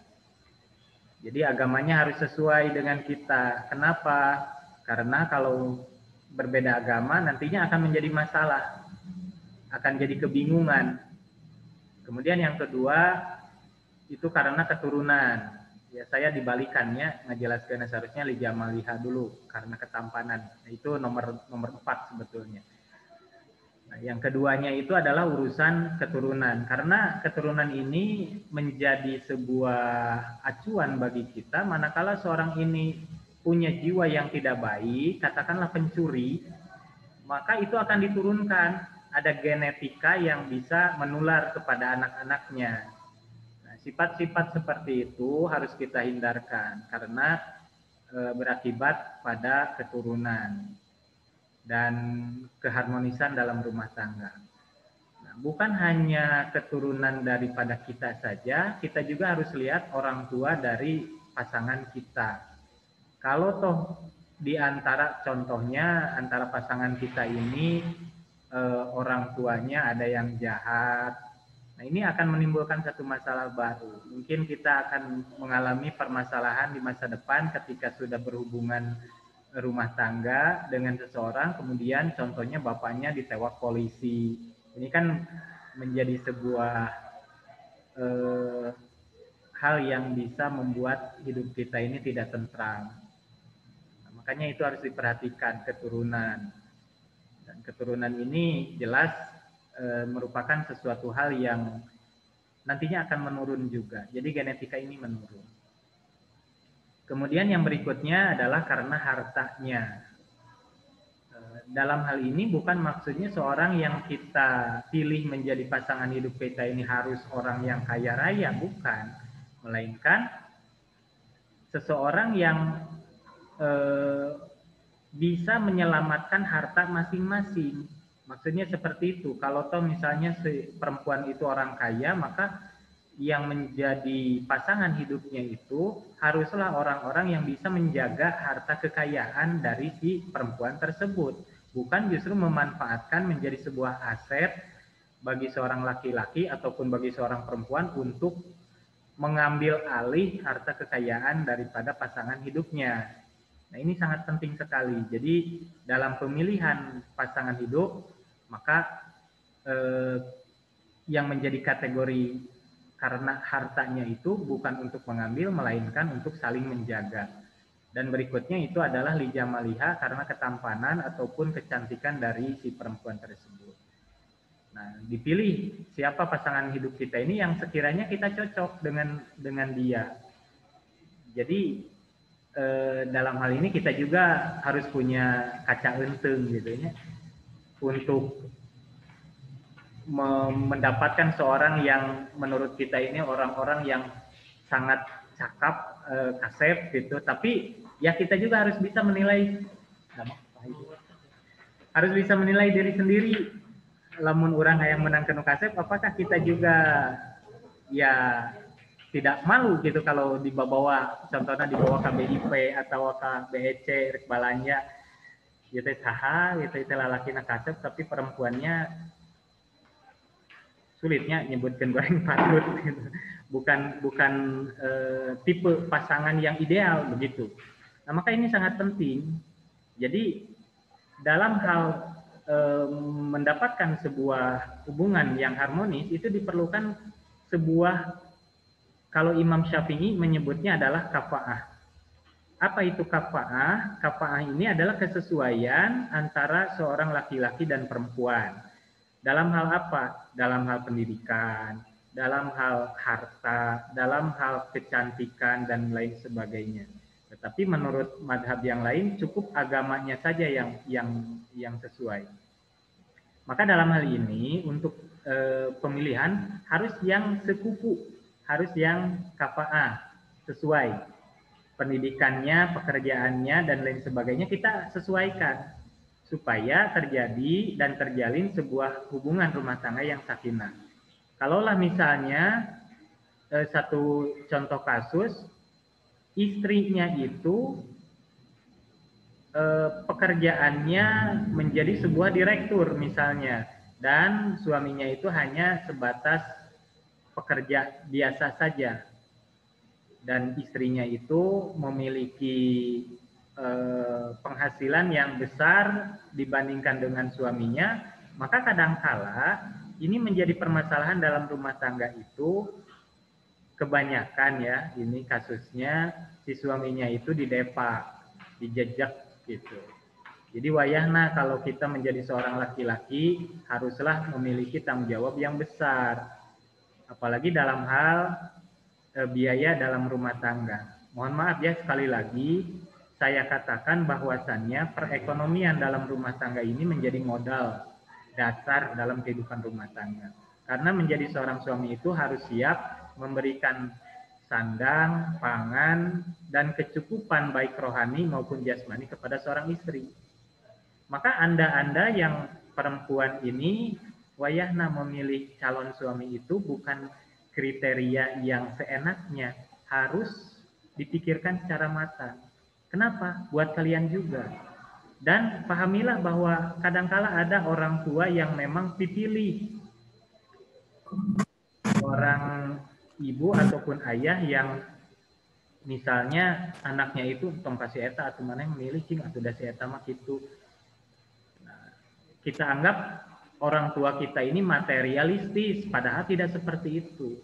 Jadi agamanya harus sesuai dengan kita. Kenapa? Karena kalau berbeda agama nantinya akan menjadi masalah, akan jadi kebingungan. Kemudian yang kedua itu karena keturunan. Ya, saya dibalikannya, ngejelaskan seharusnya li jamaliha dulu karena ketampanan. Nah, itu nomor 4 sebetulnya. Nah, yang keduanya itu adalah urusan keturunan, karena keturunan ini menjadi sebuah acuan bagi kita manakala seorang ini punya jiwa yang tidak baik, katakanlah pencuri, maka itu akan diturunkan, ada genetika yang bisa menular kepada anak-anaknya. Nah, sifat-sifat seperti itu harus kita hindarkan karena berakibat pada keturunan dan keharmonisan dalam rumah tangga. Nah, bukan hanya keturunan daripada kita saja, kita juga harus lihat orang tua dari pasangan kita. Kalau toh di antara contohnya antara pasangan kita ini orang tuanya ada yang jahat, nah ini akan menimbulkan satu masalah baru. Mungkin kita akan mengalami permasalahan di masa depan ketika sudah berhubungan rumah tangga dengan seseorang, kemudian contohnya bapaknya ditewak polisi. Ini kan menjadi sebuah hal yang bisa membuat hidup kita ini tidak tentram. Nah, makanya itu harus diperhatikan keturunan. Dan keturunan ini jelas merupakan sesuatu hal yang nantinya akan menurun juga. Jadi genetika ini menurun. Kemudian yang berikutnya adalah karena hartanya. Dalam hal ini bukan maksudnya seorang yang kita pilih menjadi pasangan hidup kita ini harus orang yang kaya raya, bukan. Melainkan seseorang yang bisa menyelamatkan harta masing-masing. Maksudnya seperti itu. Kalau toh misalnya si perempuan itu orang kaya, maka yang menjadi pasangan hidupnya itu haruslah orang-orang yang bisa menjaga harta kekayaan dari si perempuan tersebut. Bukan justru memanfaatkan menjadi sebuah aset bagi seorang laki-laki ataupun bagi seorang perempuan untuk mengambil alih harta kekayaan daripada pasangan hidupnya. Nah, ini sangat penting sekali. Jadi dalam pemilihan pasangan hidup, maka yang menjadi kategori karena hartanya itu bukan untuk mengambil, melainkan untuk saling menjaga. Dan berikutnya itu adalah lijamaliha, karena ketampanan ataupun kecantikan dari si perempuan tersebut. Nah, dipilih siapa pasangan hidup kita ini yang sekiranya kita cocok dengan dia. Jadi dalam hal ini kita juga harus punya kaca enteng gitu ya, untuk mendapatkan seorang yang menurut kita ini orang-orang yang sangat cakap, kasep gitu. Tapi ya kita juga harus bisa menilai, harus bisa menilai diri sendiri. Lamun orang yang menang kenu kasep, apakah kita juga ya tidak malu gitu kalau dibawa, contohnya dibawa ke BIP atau ke BEC, rek balanja, gitu saha, gitu lalaki nak kasep, tapi perempuannya sulitnya nyebutkan goreng patut, gitu. bukan tipe pasangan yang ideal begitu. Nah, maka ini sangat penting. Jadi dalam hal mendapatkan sebuah hubungan yang harmonis itu diperlukan sebuah, kalau Imam Syafi'i menyebutnya adalah kafa'ah. Apa itu kafa'ah? Kafa'ah ini adalah kesesuaian antara seorang laki-laki dan perempuan. Dalam hal apa? Dalam hal pendidikan, dalam hal harta, dalam hal kecantikan, dan lain sebagainya. Tetapi menurut madhab yang lain, cukup agamanya saja yang sesuai. Maka dalam hal ini, untuk pemilihan harus yang sekufu, harus yang kafa'ah, sesuai. Pendidikannya, pekerjaannya, dan lain sebagainya kita sesuaikan. Supaya terjadi dan terjalin sebuah hubungan rumah tangga yang sakinah. Kalaulah misalnya satu contoh kasus, istrinya itu pekerjaannya menjadi sebuah direktur misalnya, dan suaminya itu hanya sebatas pekerja biasa saja, dan istrinya itu memiliki penghasilan yang besar dibandingkan dengan suaminya, maka kadangkala ini menjadi permasalahan dalam rumah tangga itu. Kebanyakan ya, ini kasusnya si suaminya itu didepak, dijejak gitu. Jadi wayahna kalau kita menjadi seorang laki-laki haruslah memiliki tanggung jawab yang besar, apalagi dalam hal biaya dalam rumah tangga. Mohon maaf ya, sekali lagi saya katakan bahwasannya perekonomian dalam rumah tangga ini menjadi modal dasar dalam kehidupan rumah tangga. Karena menjadi seorang suami itu harus siap memberikan sandang, pangan, dan kecukupan baik rohani maupun jasmani kepada seorang istri. Maka Anda yang perempuan ini wayahna memilih calon suami itu bukan kriteria yang seenaknya, harus dipikirkan secara matang. Kenapa? Buat kalian juga. Dan pahamilah bahwa kadangkala ada orang tua yang memang dipilih. Orang ibu ataupun ayah yang misalnya anaknya itu tong kasih eta atau mana yang memilih cing atau dasi eta mah gitu. Nah, kita anggap orang tua kita ini materialistis, padahal tidak seperti itu.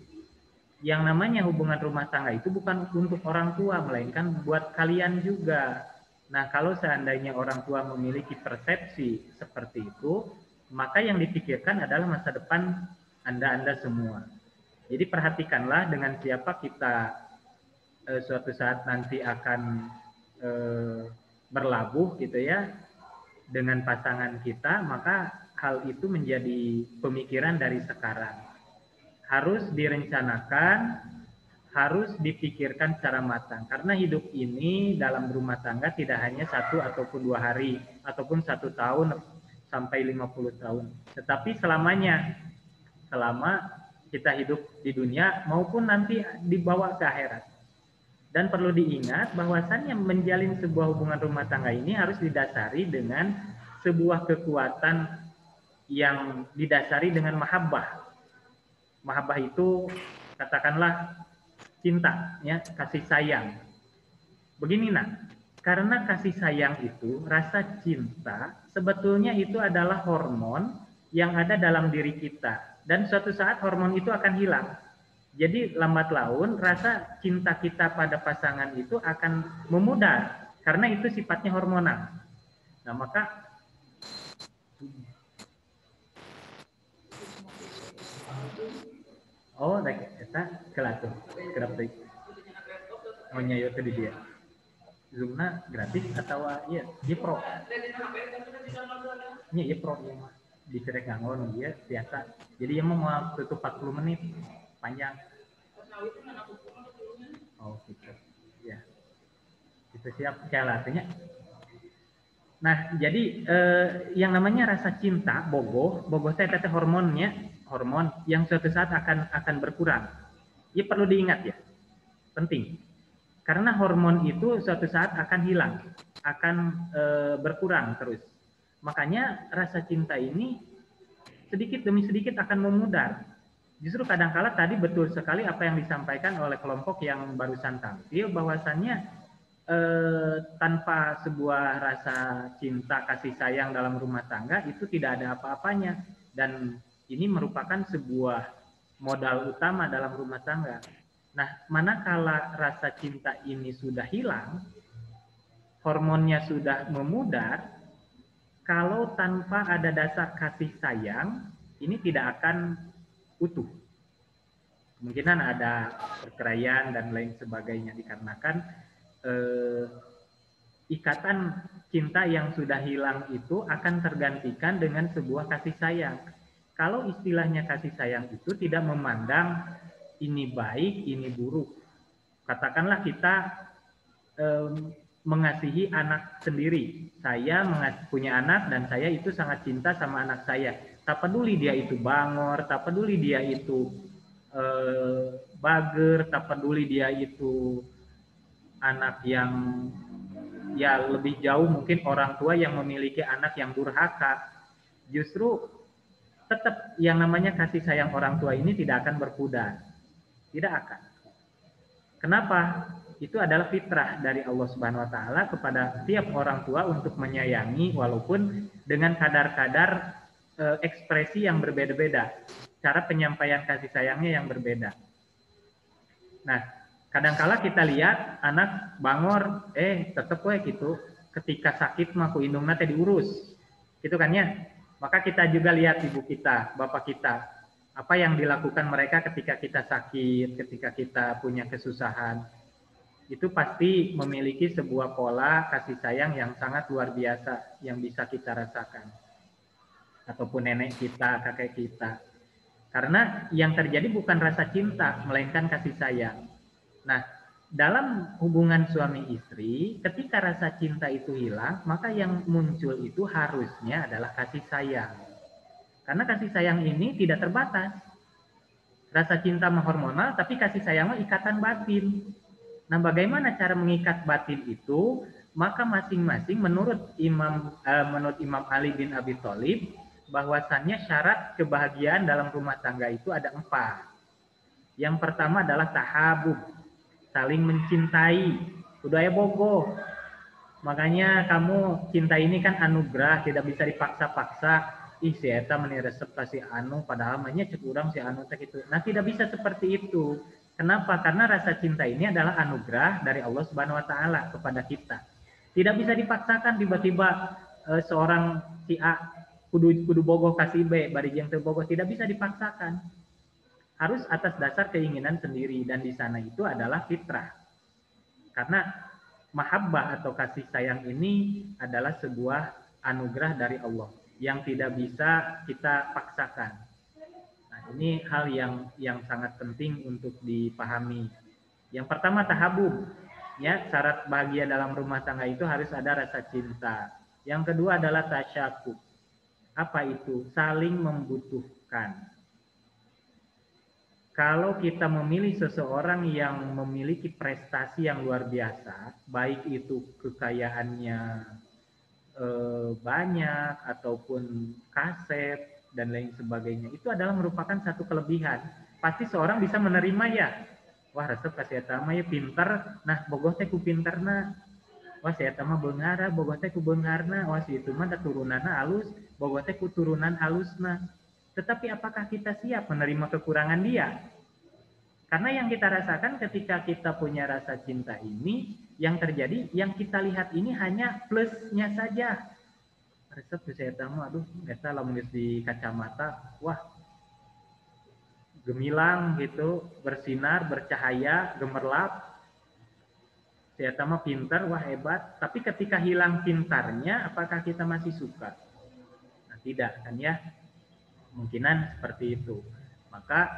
Yang namanya hubungan rumah tangga itu bukan untuk orang tua, melainkan buat kalian juga. Nah, kalau seandainya orang tua memiliki persepsi seperti itu, maka yang dipikirkan adalah masa depan Anda semua. Jadi perhatikanlah dengan siapa kita suatu saat nanti akan berlabuh gitu ya dengan pasangan kita, maka hal itu menjadi pemikiran dari sekarang. Harus direncanakan, harus dipikirkan secara matang. Karena hidup ini dalam rumah tangga tidak hanya 1 ataupun 2 hari, ataupun 1 tahun sampai 50 tahun. Tetapi selamanya, selama kita hidup di dunia maupun nanti dibawa ke akhirat. Dan perlu diingat bahwasannya menjalin sebuah hubungan rumah tangga ini harus didasari dengan sebuah kekuatan yang didasari dengan mahabbah. Mahabbah itu katakanlah cinta, ya, kasih sayang. Begini nak, karena kasih sayang itu, rasa cinta, sebetulnya itu adalah hormon yang ada dalam diri kita. Dan suatu saat hormon itu akan hilang. Jadi lambat laun rasa cinta kita pada pasangan itu akan memudar karena itu sifatnya hormonal. Nah, maka kita kelatur kerap deui. Oh nyayo teh di dia. Zoomna gratis atau iya, dia pro. Nya iya pro ya mah. Dicerek nganggo dia biasa. Jadi dia mau tutup 40 menit panjang. Oh gitu. Ya. Itu siap kelaturnya. Nah, jadi yang namanya rasa cinta, bogoh teh hormonnya, hormon yang suatu saat akan berkurang. Ya perlu diingat ya, penting. Karena hormon itu suatu saat akan hilang, akan berkurang terus. Makanya rasa cinta ini sedikit demi sedikit akan memudar. Justru kadangkala tadi betul sekali apa yang disampaikan oleh kelompok yang barusan tampil, bahwasannya tanpa sebuah rasa cinta kasih sayang dalam rumah tangga itu tidak ada apa-apanya, dan ini merupakan sebuah modal utama dalam rumah tangga. Nah, manakala rasa cinta ini sudah hilang, hormonnya sudah memudar, kalau tanpa ada dasar kasih sayang, ini tidak akan utuh. Kemungkinan ada perceraian dan lain sebagainya dikarenakan ikatan cinta yang sudah hilang itu akan tergantikan dengan sebuah kasih sayang. Kalau istilahnya kasih sayang itu tidak memandang ini baik, ini buruk. Katakanlah kita mengasihi anak sendiri. Saya punya anak dan saya itu sangat cinta sama anak saya. Tak peduli dia itu bangor, tak peduli dia itu bager, tak peduli dia itu anak yang ya lebih jauh mungkin orang tua yang memiliki anak yang durhaka. Justru tetap yang namanya kasih sayang orang tua ini tidak akan berpudar. Tidak akan. Kenapa? Itu adalah fitrah dari Allah Subhanahu wa taala kepada tiap orang tua untuk menyayangi walaupun dengan kadar-kadar ekspresi yang berbeda-beda, cara penyampaian kasih sayangnya yang berbeda. Nah, kadangkala kita lihat anak bangor, tetep we gitu, ketika sakit mah ku indungna teh diurus, gitu kan ya. Maka kita juga lihat ibu kita, bapak kita, apa yang dilakukan mereka ketika kita sakit, ketika kita punya kesusahan. Itu pasti memiliki sebuah pola kasih sayang yang sangat luar biasa yang bisa kita rasakan. Ataupun nenek kita, kakek kita. Karena yang terjadi bukan rasa cinta, melainkan kasih sayang. Nah, dalam hubungan suami istri, ketika rasa cinta itu hilang, maka yang muncul itu harusnya adalah kasih sayang. Karena kasih sayang ini tidak terbatas. Rasa cinta mah hormonal, tapi kasih sayang mah ikatan batin. Nah, bagaimana cara mengikat batin itu? Maka masing-masing menurut Imam Ali bin Abi Thalib, bahwasannya syarat kebahagiaan dalam rumah tangga itu ada 4. Yang pertama adalah tahabub, saling mencintai. Kudu aya bogoh. Makanya kamu cinta ini kan anugerah, tidak bisa dipaksa-paksa. Si eta meni resep kasih anu, padahal mah nya cek urang si anu teh gitu. Nah, tidak bisa seperti itu. Kenapa? Karena rasa cinta ini adalah anugerah dari Allah Subhanahu wa taala kepada kita. Tidak bisa dipaksakan tiba-tiba seorang si A kudu bogoh kasih B, bari jeung teu bogoh, tidak bisa dipaksakan. harus atas dasar keinginan sendiri, dan di sana itu adalah fitrah. Karena mahabbah atau kasih sayang ini adalah sebuah anugerah dari Allah yang tidak bisa kita paksakan. Nah, ini hal yang sangat penting untuk dipahami. Yang pertama tahabub, ya, syarat bahagia dalam rumah tangga itu harus ada rasa cinta. Yang kedua adalah tasyakuk. Apa itu? Saling membutuhkan. Kalau kita memilih seseorang yang memiliki prestasi yang luar biasa, baik itu kekayaannya banyak ataupun kaset dan lain sebagainya, itu adalah merupakan satu kelebihan. Pasti seorang bisa menerima ya. Wah, resep kasih etama ya pinter, nah bogoh teh ku pinterna. Wah, si etama beunghara, bogoh teh ku beungharna. Wah, si itu mah da turunanna alus, bogoh teh ku turunan alusna. Tetapi apakah kita siap menerima kekurangan dia? Karena yang kita rasakan ketika kita punya rasa cinta ini, yang terjadi, yang kita lihat ini hanya plusnya saja. Resep tuh saya tahu, aduh, eta lamun di kacamata, wah, gemilang gitu, bersinar, bercahaya, gemerlap. Saya tahu pintar, wah hebat. Tapi ketika hilang pintarnya, apakah kita masih suka? Nah, tidak kan ya? Kemungkinan seperti itu. Maka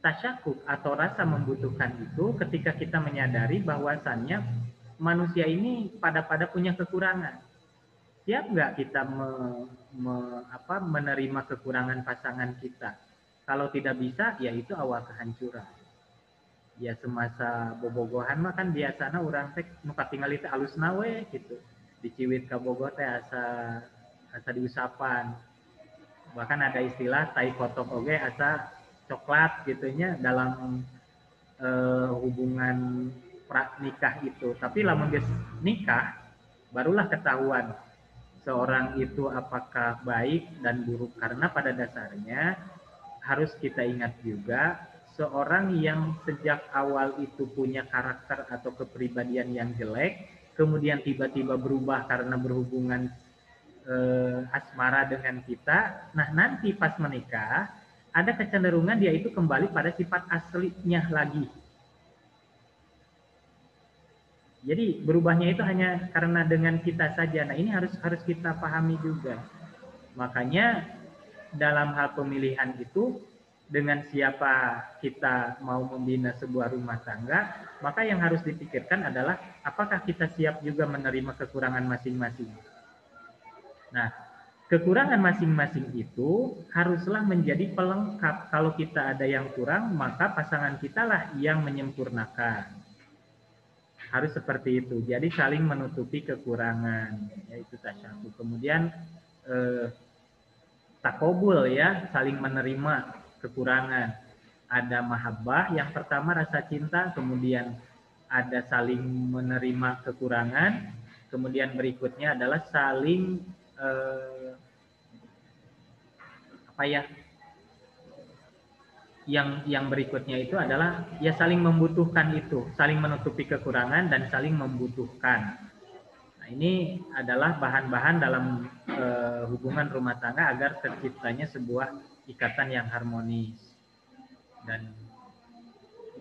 tasyakuk atau rasa membutuhkan itu ketika kita menyadari bahwasannya manusia ini pada punya kekurangan. Siap nggak kita menerima kekurangan pasangan kita? Kalau tidak bisa, ya itu awal kehancuran. Ya semasa bobogohan mah kan biasanya orang teh nu katingal teh alusna we gitu. Diciwit ka bogoh teh asa diusapan. Bahkan ada istilah tai kotok oge asa coklat gitunya dalam hubungan nikah itu. Tapi lamun geus nikah barulah ketahuan seorang itu apakah baik dan buruk, karena pada dasarnya harus kita ingat juga seorang yang sejak awal itu punya karakter atau kepribadian yang jelek, kemudian tiba-tiba berubah karena berhubungan asmara dengan kita. Nah, nanti pas menikah ada kecenderungan dia itu kembali pada sifat aslinya lagi. Jadi berubahnya itu hanya karena dengan kita saja. Nah, ini harus kita pahami juga. Makanya dalam hal pemilihan itu, dengan siapa kita mau membina sebuah rumah tangga, maka yang harus dipikirkan adalah apakah kita siap juga menerima kekurangan masing-masing. Nah, kekurangan masing-masing itu haruslah menjadi pelengkap. Kalau kita ada yang kurang, maka pasangan kita lah yang menyempurnakan. Harus seperti itu. Jadi saling menutupi kekurangan, yaitu tasyakuk. Kemudian takobul, ya, saling menerima kekurangan. Ada mahabbah, yang pertama rasa cinta, kemudian ada saling menerima kekurangan, kemudian berikutnya adalah saling yang berikutnya itu adalah ya saling membutuhkan, itu saling menutupi kekurangan dan saling membutuhkan. Nah, ini adalah bahan-bahan dalam hubungan rumah tangga agar terciptanya sebuah ikatan yang harmonis. Dan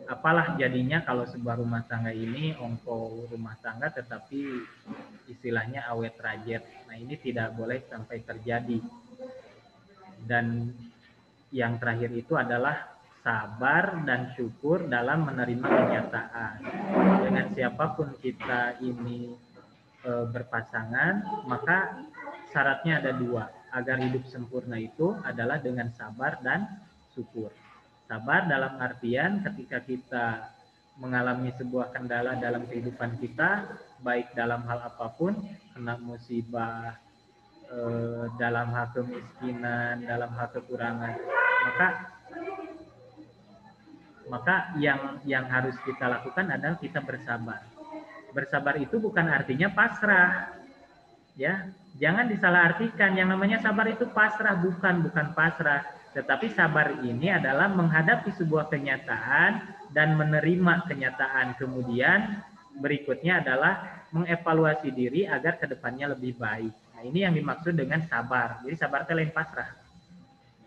apalah jadinya kalau sebuah rumah tangga ini ongko rumah tangga tetapi istilahnya awet rajet. Nah, ini tidak boleh sampai terjadi. Dan yang terakhir itu adalah sabar dan syukur dalam menerima kenyataan. Dengan siapapun kita ini berpasangan, maka syaratnya ada dua. Agar hidup sempurna itu adalah dengan sabar dan syukur. Sabar dalam artian ketika kita mengalami sebuah kendala dalam kehidupan kita, baik dalam hal apapun, kena musibah, dalam hal kemiskinan, dalam hal kekurangan, maka yang harus kita lakukan adalah kita bersabar. Bersabar itu bukan artinya pasrah, ya. Jangan disalahartikan. Yang namanya sabar itu pasrah, bukan pasrah. Tetapi sabar ini adalah menghadapi sebuah kenyataan dan menerima kenyataan. Kemudian berikutnya adalah mengevaluasi diri agar kedepannya lebih baik. Nah, ini yang dimaksud dengan sabar. Jadi sabar itu lain pasrah.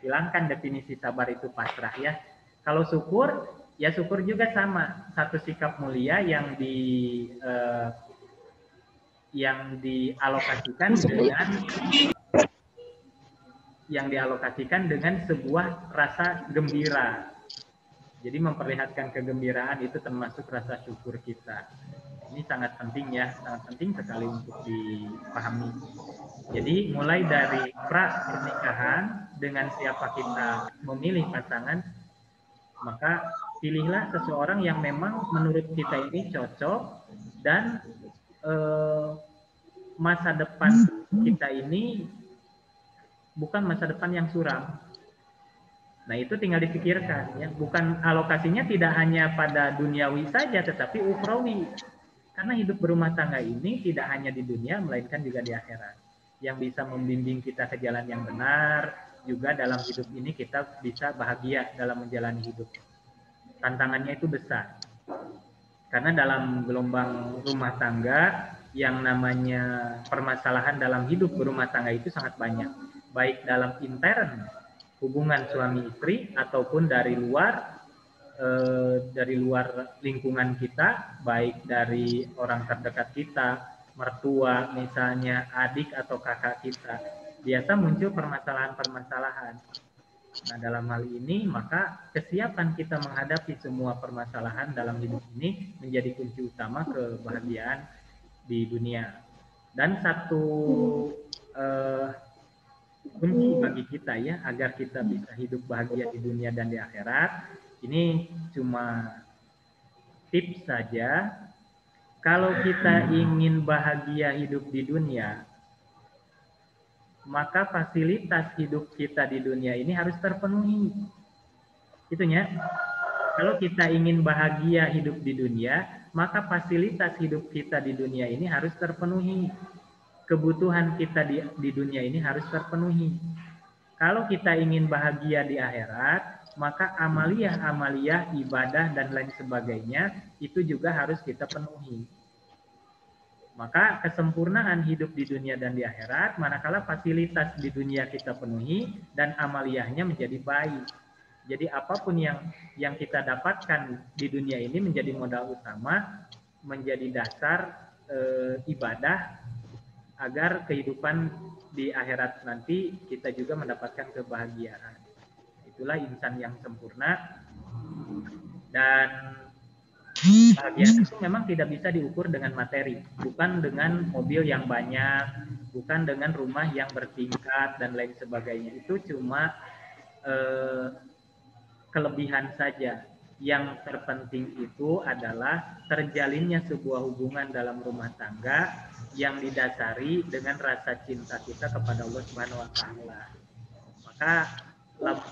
Hilangkan definisi sabar itu pasrah, ya. Kalau syukur, ya syukur juga sama, satu sikap mulia yang dialokasikan dengan sebuah rasa gembira. Jadi memperlihatkan kegembiraan itu termasuk rasa syukur kita. Ini sangat penting ya, sangat penting sekali untuk dipahami. Jadi mulai dari pra pernikahan dengan siapa kita memilih pasangan, maka pilihlah seseorang yang memang menurut kita ini cocok dan masa depan kita ini bukan masa depan yang suram. Nah, itu tinggal dipikirkan ya. Bukan alokasinya tidak hanya pada duniawi saja, tetapi ukhrawi. Karena hidup berumah tangga ini tidak hanya di dunia, melainkan juga di akhirat. Yang bisa membimbing kita ke jalan yang benar, juga dalam hidup ini kita bisa bahagia dalam menjalani hidup. Tantangannya itu besar. Karena dalam gelombang rumah tangga, yang namanya permasalahan dalam hidup berumah tangga itu sangat banyak. Baik dalam intern, hubungan suami istri ataupun dari luar lingkungan kita, baik dari orang terdekat kita, mertua misalnya, adik atau kakak kita, biasa muncul permasalahan-permasalahan. Nah, dalam hal ini maka kesiapan kita menghadapi semua permasalahan dalam hidup ini menjadi kunci utama kebahagiaan di dunia. Dan satu kunci bagi kita ya, agar kita bisa hidup bahagia di dunia dan di akhirat, ini cuma tips saja. Kalau kita ingin bahagia hidup di dunia, maka fasilitas hidup kita di dunia ini harus terpenuhi. Itunya. Kalau kita ingin bahagia hidup di dunia, maka fasilitas hidup kita di dunia ini harus terpenuhi. Kebutuhan kita di dunia ini harus terpenuhi. Kalau kita ingin bahagia di akhirat, maka amaliyah, ibadah, dan lain sebagainya itu juga harus kita penuhi. Maka kesempurnaan hidup di dunia dan di akhirat, manakala fasilitas di dunia kita penuhi dan amaliyahnya menjadi baik. Jadi apapun yang kita dapatkan di dunia ini menjadi modal utama, menjadi dasar ibadah, agar kehidupan di akhirat nanti kita juga mendapatkan kebahagiaan. Itulah insan yang sempurna. Dan kebahagiaan itu memang tidak bisa diukur dengan materi, bukan dengan mobil yang banyak, bukan dengan rumah yang bertingkat dan lain sebagainya. Itu cuma kelebihan saja. Yang terpenting itu adalah terjalinnya sebuah hubungan dalam rumah tangga yang didasari dengan rasa cinta kita kepada Allah Subhanahu wa taala. Maka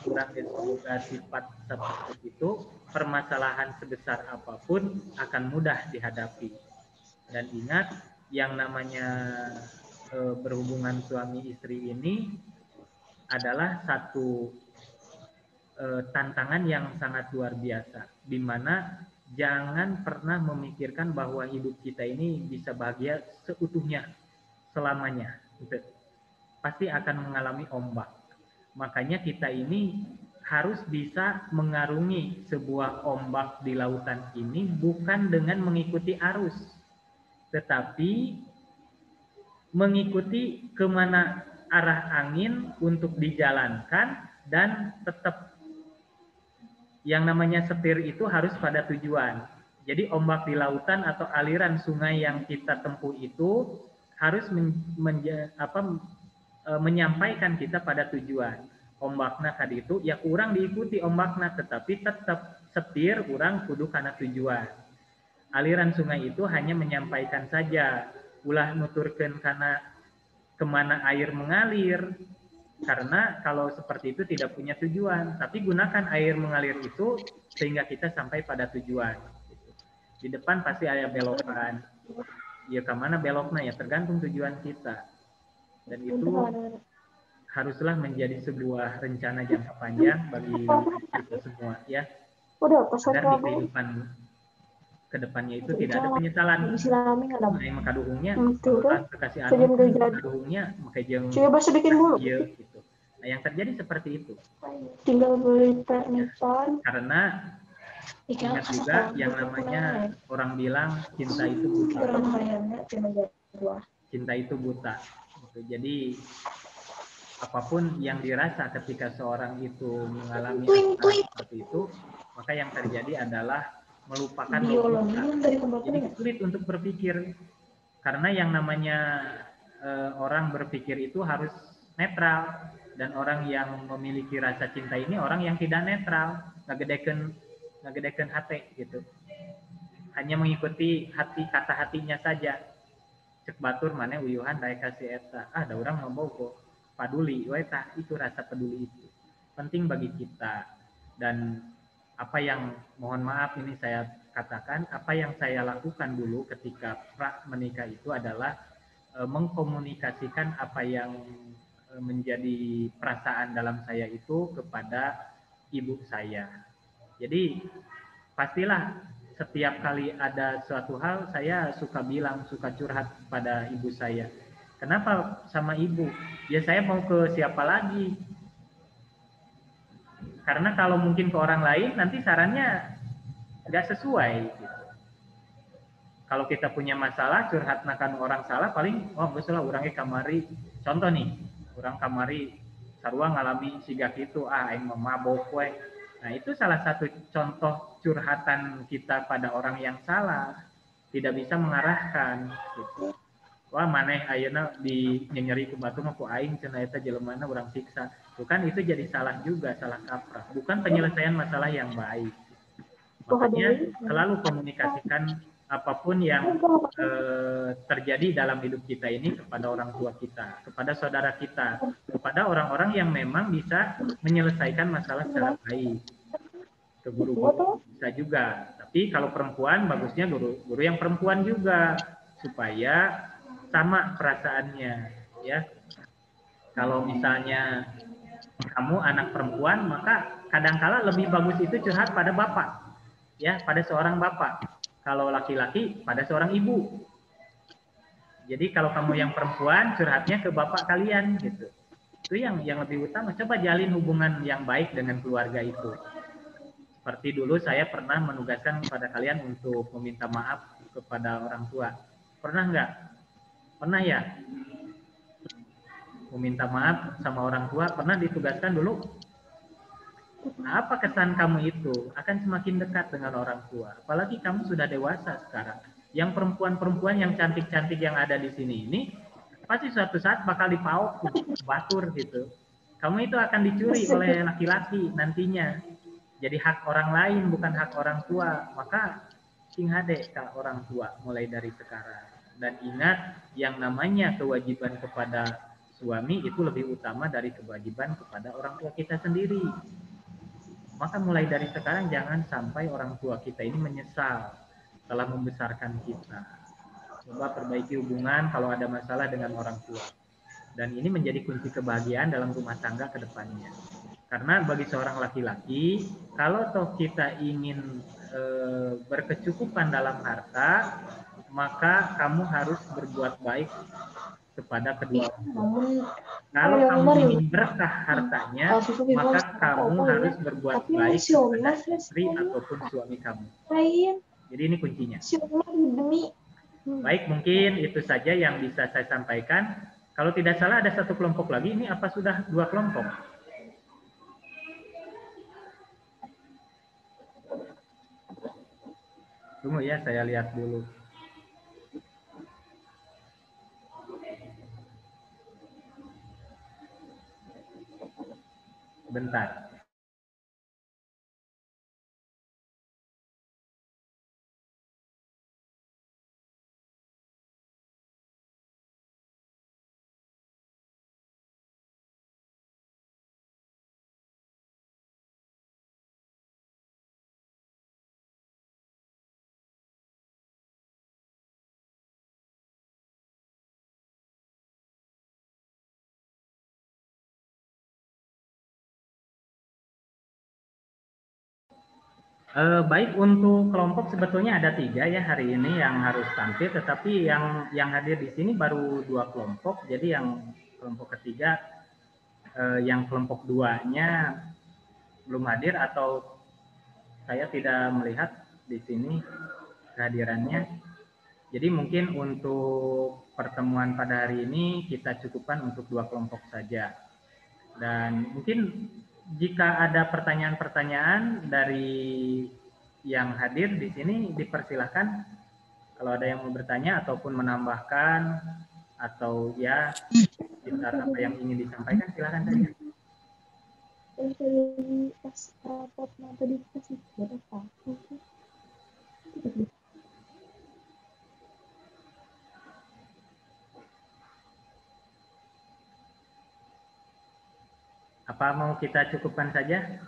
kurang dan sifat seperti itu, permasalahan sebesar apapun akan mudah dihadapi. Dan ingat, yang namanya berhubungan suami istri ini adalah satu tantangan yang sangat luar biasa, di mana jangan pernah memikirkan bahwa hidup kita ini bisa bahagia seutuhnya selamanya. Pasti akan mengalami ombak. Makanya kita ini harus bisa mengarungi sebuah ombak di lautan ini bukan dengan mengikuti arus, tetapi mengikuti kemana arah angin untuk dijalankan, dan tetap yang namanya setir itu harus pada tujuan. Jadi ombak di lautan atau aliran sungai yang kita tempuh itu harus menyampaikan kita pada tujuan. Ombakna tadi itu ya kurang diikuti ombakna, tetapi tetap setir kurang kudu karena tujuan. Aliran sungai itu hanya menyampaikan saja, ulah nuturkeun karena kemana air mengalir. Karena kalau seperti itu tidak punya tujuan, tapi gunakan air mengalir itu sehingga kita sampai pada tujuan. Di depan pasti ada belokan. Ya kemana beloknya ya tergantung tujuan kita. Dan itu haruslah menjadi sebuah rencana jangka panjang bagi kita semua ya. Agar di kehidupan kedepannya itu tidak ada penyesalan. Nah, maka duhungnya, kekasih anu, duhungnya, maka jeng. Coba bikin dulu. Iya, gitu. Nah, yang terjadi seperti itu. Tinggal beli pernikan. Karena ingat juga yang namanya orang bilang cinta itu buta. Cinta itu buta. Jadi apapun yang dirasa ketika seorang itu mengalami seperti itu, maka yang terjadi adalah melupakan logika. Jadi sulit untuk berpikir. Karena yang namanya orang berpikir itu harus netral. Dan orang yang memiliki rasa cinta ini orang yang tidak netral, ngagedekeun hati gitu. Hanya mengikuti kata hatinya saja. Cek batur mana uyuhan daek kasih eta. Da urang ngomong paduli, itu rasa peduli itu penting bagi kita. Dan apa yang mohon maaf ini saya katakan, apa yang saya lakukan dulu ketika menikah itu adalah mengkomunikasikan apa yang menjadi perasaan dalam saya itu kepada ibu saya. Jadi pastilah setiap kali ada suatu hal saya suka bilang, suka curhat pada ibu saya. Kenapa sama ibu? Ya saya mau ke siapa lagi? Karena kalau mungkin ke orang lain nanti sarannya nggak sesuai. Gitu. Kalau kita punya masalah curhat nakan orang salah paling geus lah urangnya kamari. Contoh nih, orang kamari sarua ngalami siga kitu aing mabok we. Nah, itu salah satu contoh curhatan kita pada orang yang salah, tidak bisa mengarahkan gitu. Wah, maneh ayeuna di nyeri ku batu mah ku aing cenah eta jelemana urang siksa. Tuh kan itu jadi salah juga, salah kaprah. Bukan penyelesaian masalah yang baik. Makanya selalu komunikasikan apapun yang terjadi dalam hidup kita ini kepada orang tua kita, kepada saudara kita, kepada orang-orang yang memang bisa menyelesaikan masalah secara baik. Ke guru-guru bisa juga. Tapi kalau perempuan bagusnya guru yang perempuan juga supaya sama perasaannya, ya. Kalau misalnya kamu anak perempuan, maka kadangkala lebih bagus itu curhat pada bapak, ya, pada seorang bapak. Kalau laki-laki pada seorang ibu. Jadi kalau kamu yang perempuan curhatnya ke bapak kalian gitu. Itu yang lebih utama. Coba jalin hubungan yang baik dengan keluarga itu. Seperti dulu saya pernah menugaskan kepada kalian untuk meminta maaf kepada orang tua. Pernah nggak? Pernah ya? Meminta maaf sama orang tua pernah ditugaskan dulu? Nah, apa kesan kamu itu? Akan semakin dekat dengan orang tua. Apalagi kamu sudah dewasa sekarang. Yang perempuan-perempuan yang cantik-cantik yang ada di sini ini pasti suatu saat bakal dipauk, batur gitu. Kamu itu akan dicuri oleh laki-laki nantinya. Jadi hak orang lain bukan hak orang tua. Maka sing hade ke orang tua mulai dari sekarang. Dan ingat yang namanya kewajiban kepada suami itu lebih utama dari kewajiban kepada orang tua kita sendiri. Maka mulai dari sekarang jangan sampai orang tua kita ini menyesal telah membesarkan kita. Coba perbaiki hubungan kalau ada masalah dengan orang tua. Dan ini menjadi kunci kebahagiaan dalam rumah tangga ke depannya. Karena bagi seorang laki-laki, kalau toh kita ingin berkecukupan dalam harta, maka kamu harus berbuat baik kepada kedua orang tua. Kalau kamu ingin berkah hartanya, maka kamu harus berbuat baik kepada istri ataupun suami kamu. Jadi ini kuncinya. Baik, mungkin itu saja yang bisa saya sampaikan. Kalau tidak salah ada satu kelompok lagi. Ini apa sudah 2 kelompok? Tunggu ya, saya lihat dulu. Bentar. Baik, untuk kelompok sebetulnya ada 3 ya hari ini yang harus tampil, tetapi yang hadir di sini baru 2 kelompok. Jadi yang kelompok ketiga yang kelompok 2-nya belum hadir atau saya tidak melihat di sini kehadirannya. Jadi mungkin untuk pertemuan pada hari ini kita cukupkan untuk 2 kelompok saja. Dan mungkin jika ada pertanyaan-pertanyaan dari yang hadir di sini dipersilahkan. Kalau ada yang mau bertanya ataupun menambahkan atau ya sekitar apa yang ingin disampaikan, silakan saja. Apa mau kita cukupkan saja?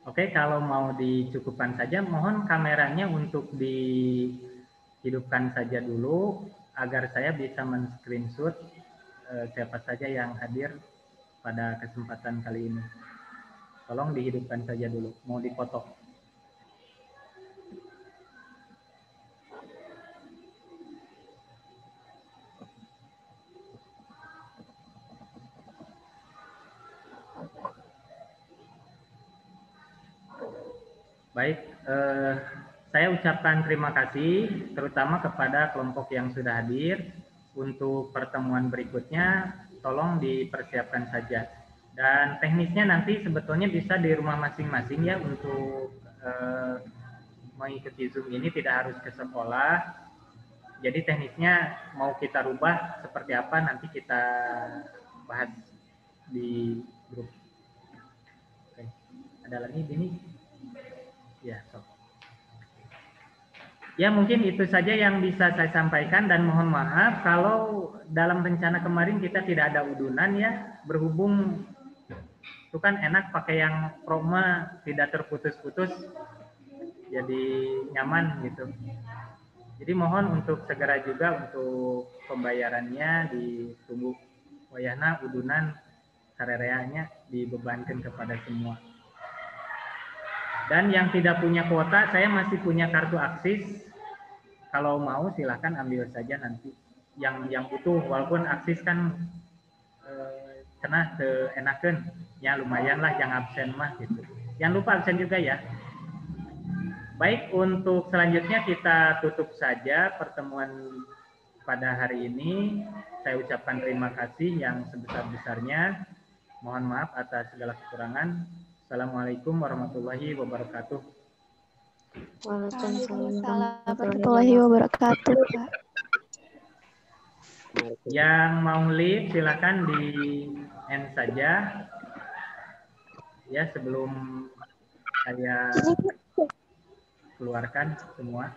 Oke, kalau mau dicukupkan saja, mohon kameranya untuk dihidupkan saja dulu agar saya bisa men-screenshot siapa saja yang hadir pada kesempatan kali ini. Tolong dihidupkan saja dulu, mau dipotong. Baik, saya ucapkan terima kasih terutama kepada kelompok yang sudah hadir. Untuk pertemuan berikutnya tolong dipersiapkan saja. Dan teknisnya nanti sebetulnya bisa di rumah masing-masing ya untuk mengikuti Zoom ini, tidak harus ke sekolah. Jadi teknisnya mau kita rubah seperti apa nanti kita bahas di grup. Oke. Ada lagi ini? Ya, so. Ya mungkin itu saja yang bisa saya sampaikan dan mohon maaf kalau dalam rencana kemarin kita tidak ada udunan ya, berhubung itu kan enak pakai yang proma tidak terputus-putus jadi nyaman gitu. Jadi mohon untuk segera juga untuk pembayarannya ditunggu wayahna udunan sarereanya dibebankan kepada semua. Dan yang tidak punya kuota, saya masih punya kartu Aksis. Kalau mau silahkan ambil saja nanti. Yang butuh, walaupun Aksis kan cenah enakan, ya lumayan lah yang absen mah gitu. Jangan lupa absen juga ya. Baik, untuk selanjutnya kita tutup saja pertemuan pada hari ini. Saya ucapkan terima kasih yang sebesar-besarnya. Mohon maaf atas segala kekurangan. Assalamualaikum warahmatullahi wabarakatuh. Waalaikumsalam warahmatullahi wabarakatuh. Yang mau live silakan di end saja. Ya sebelum saya keluarkan semua.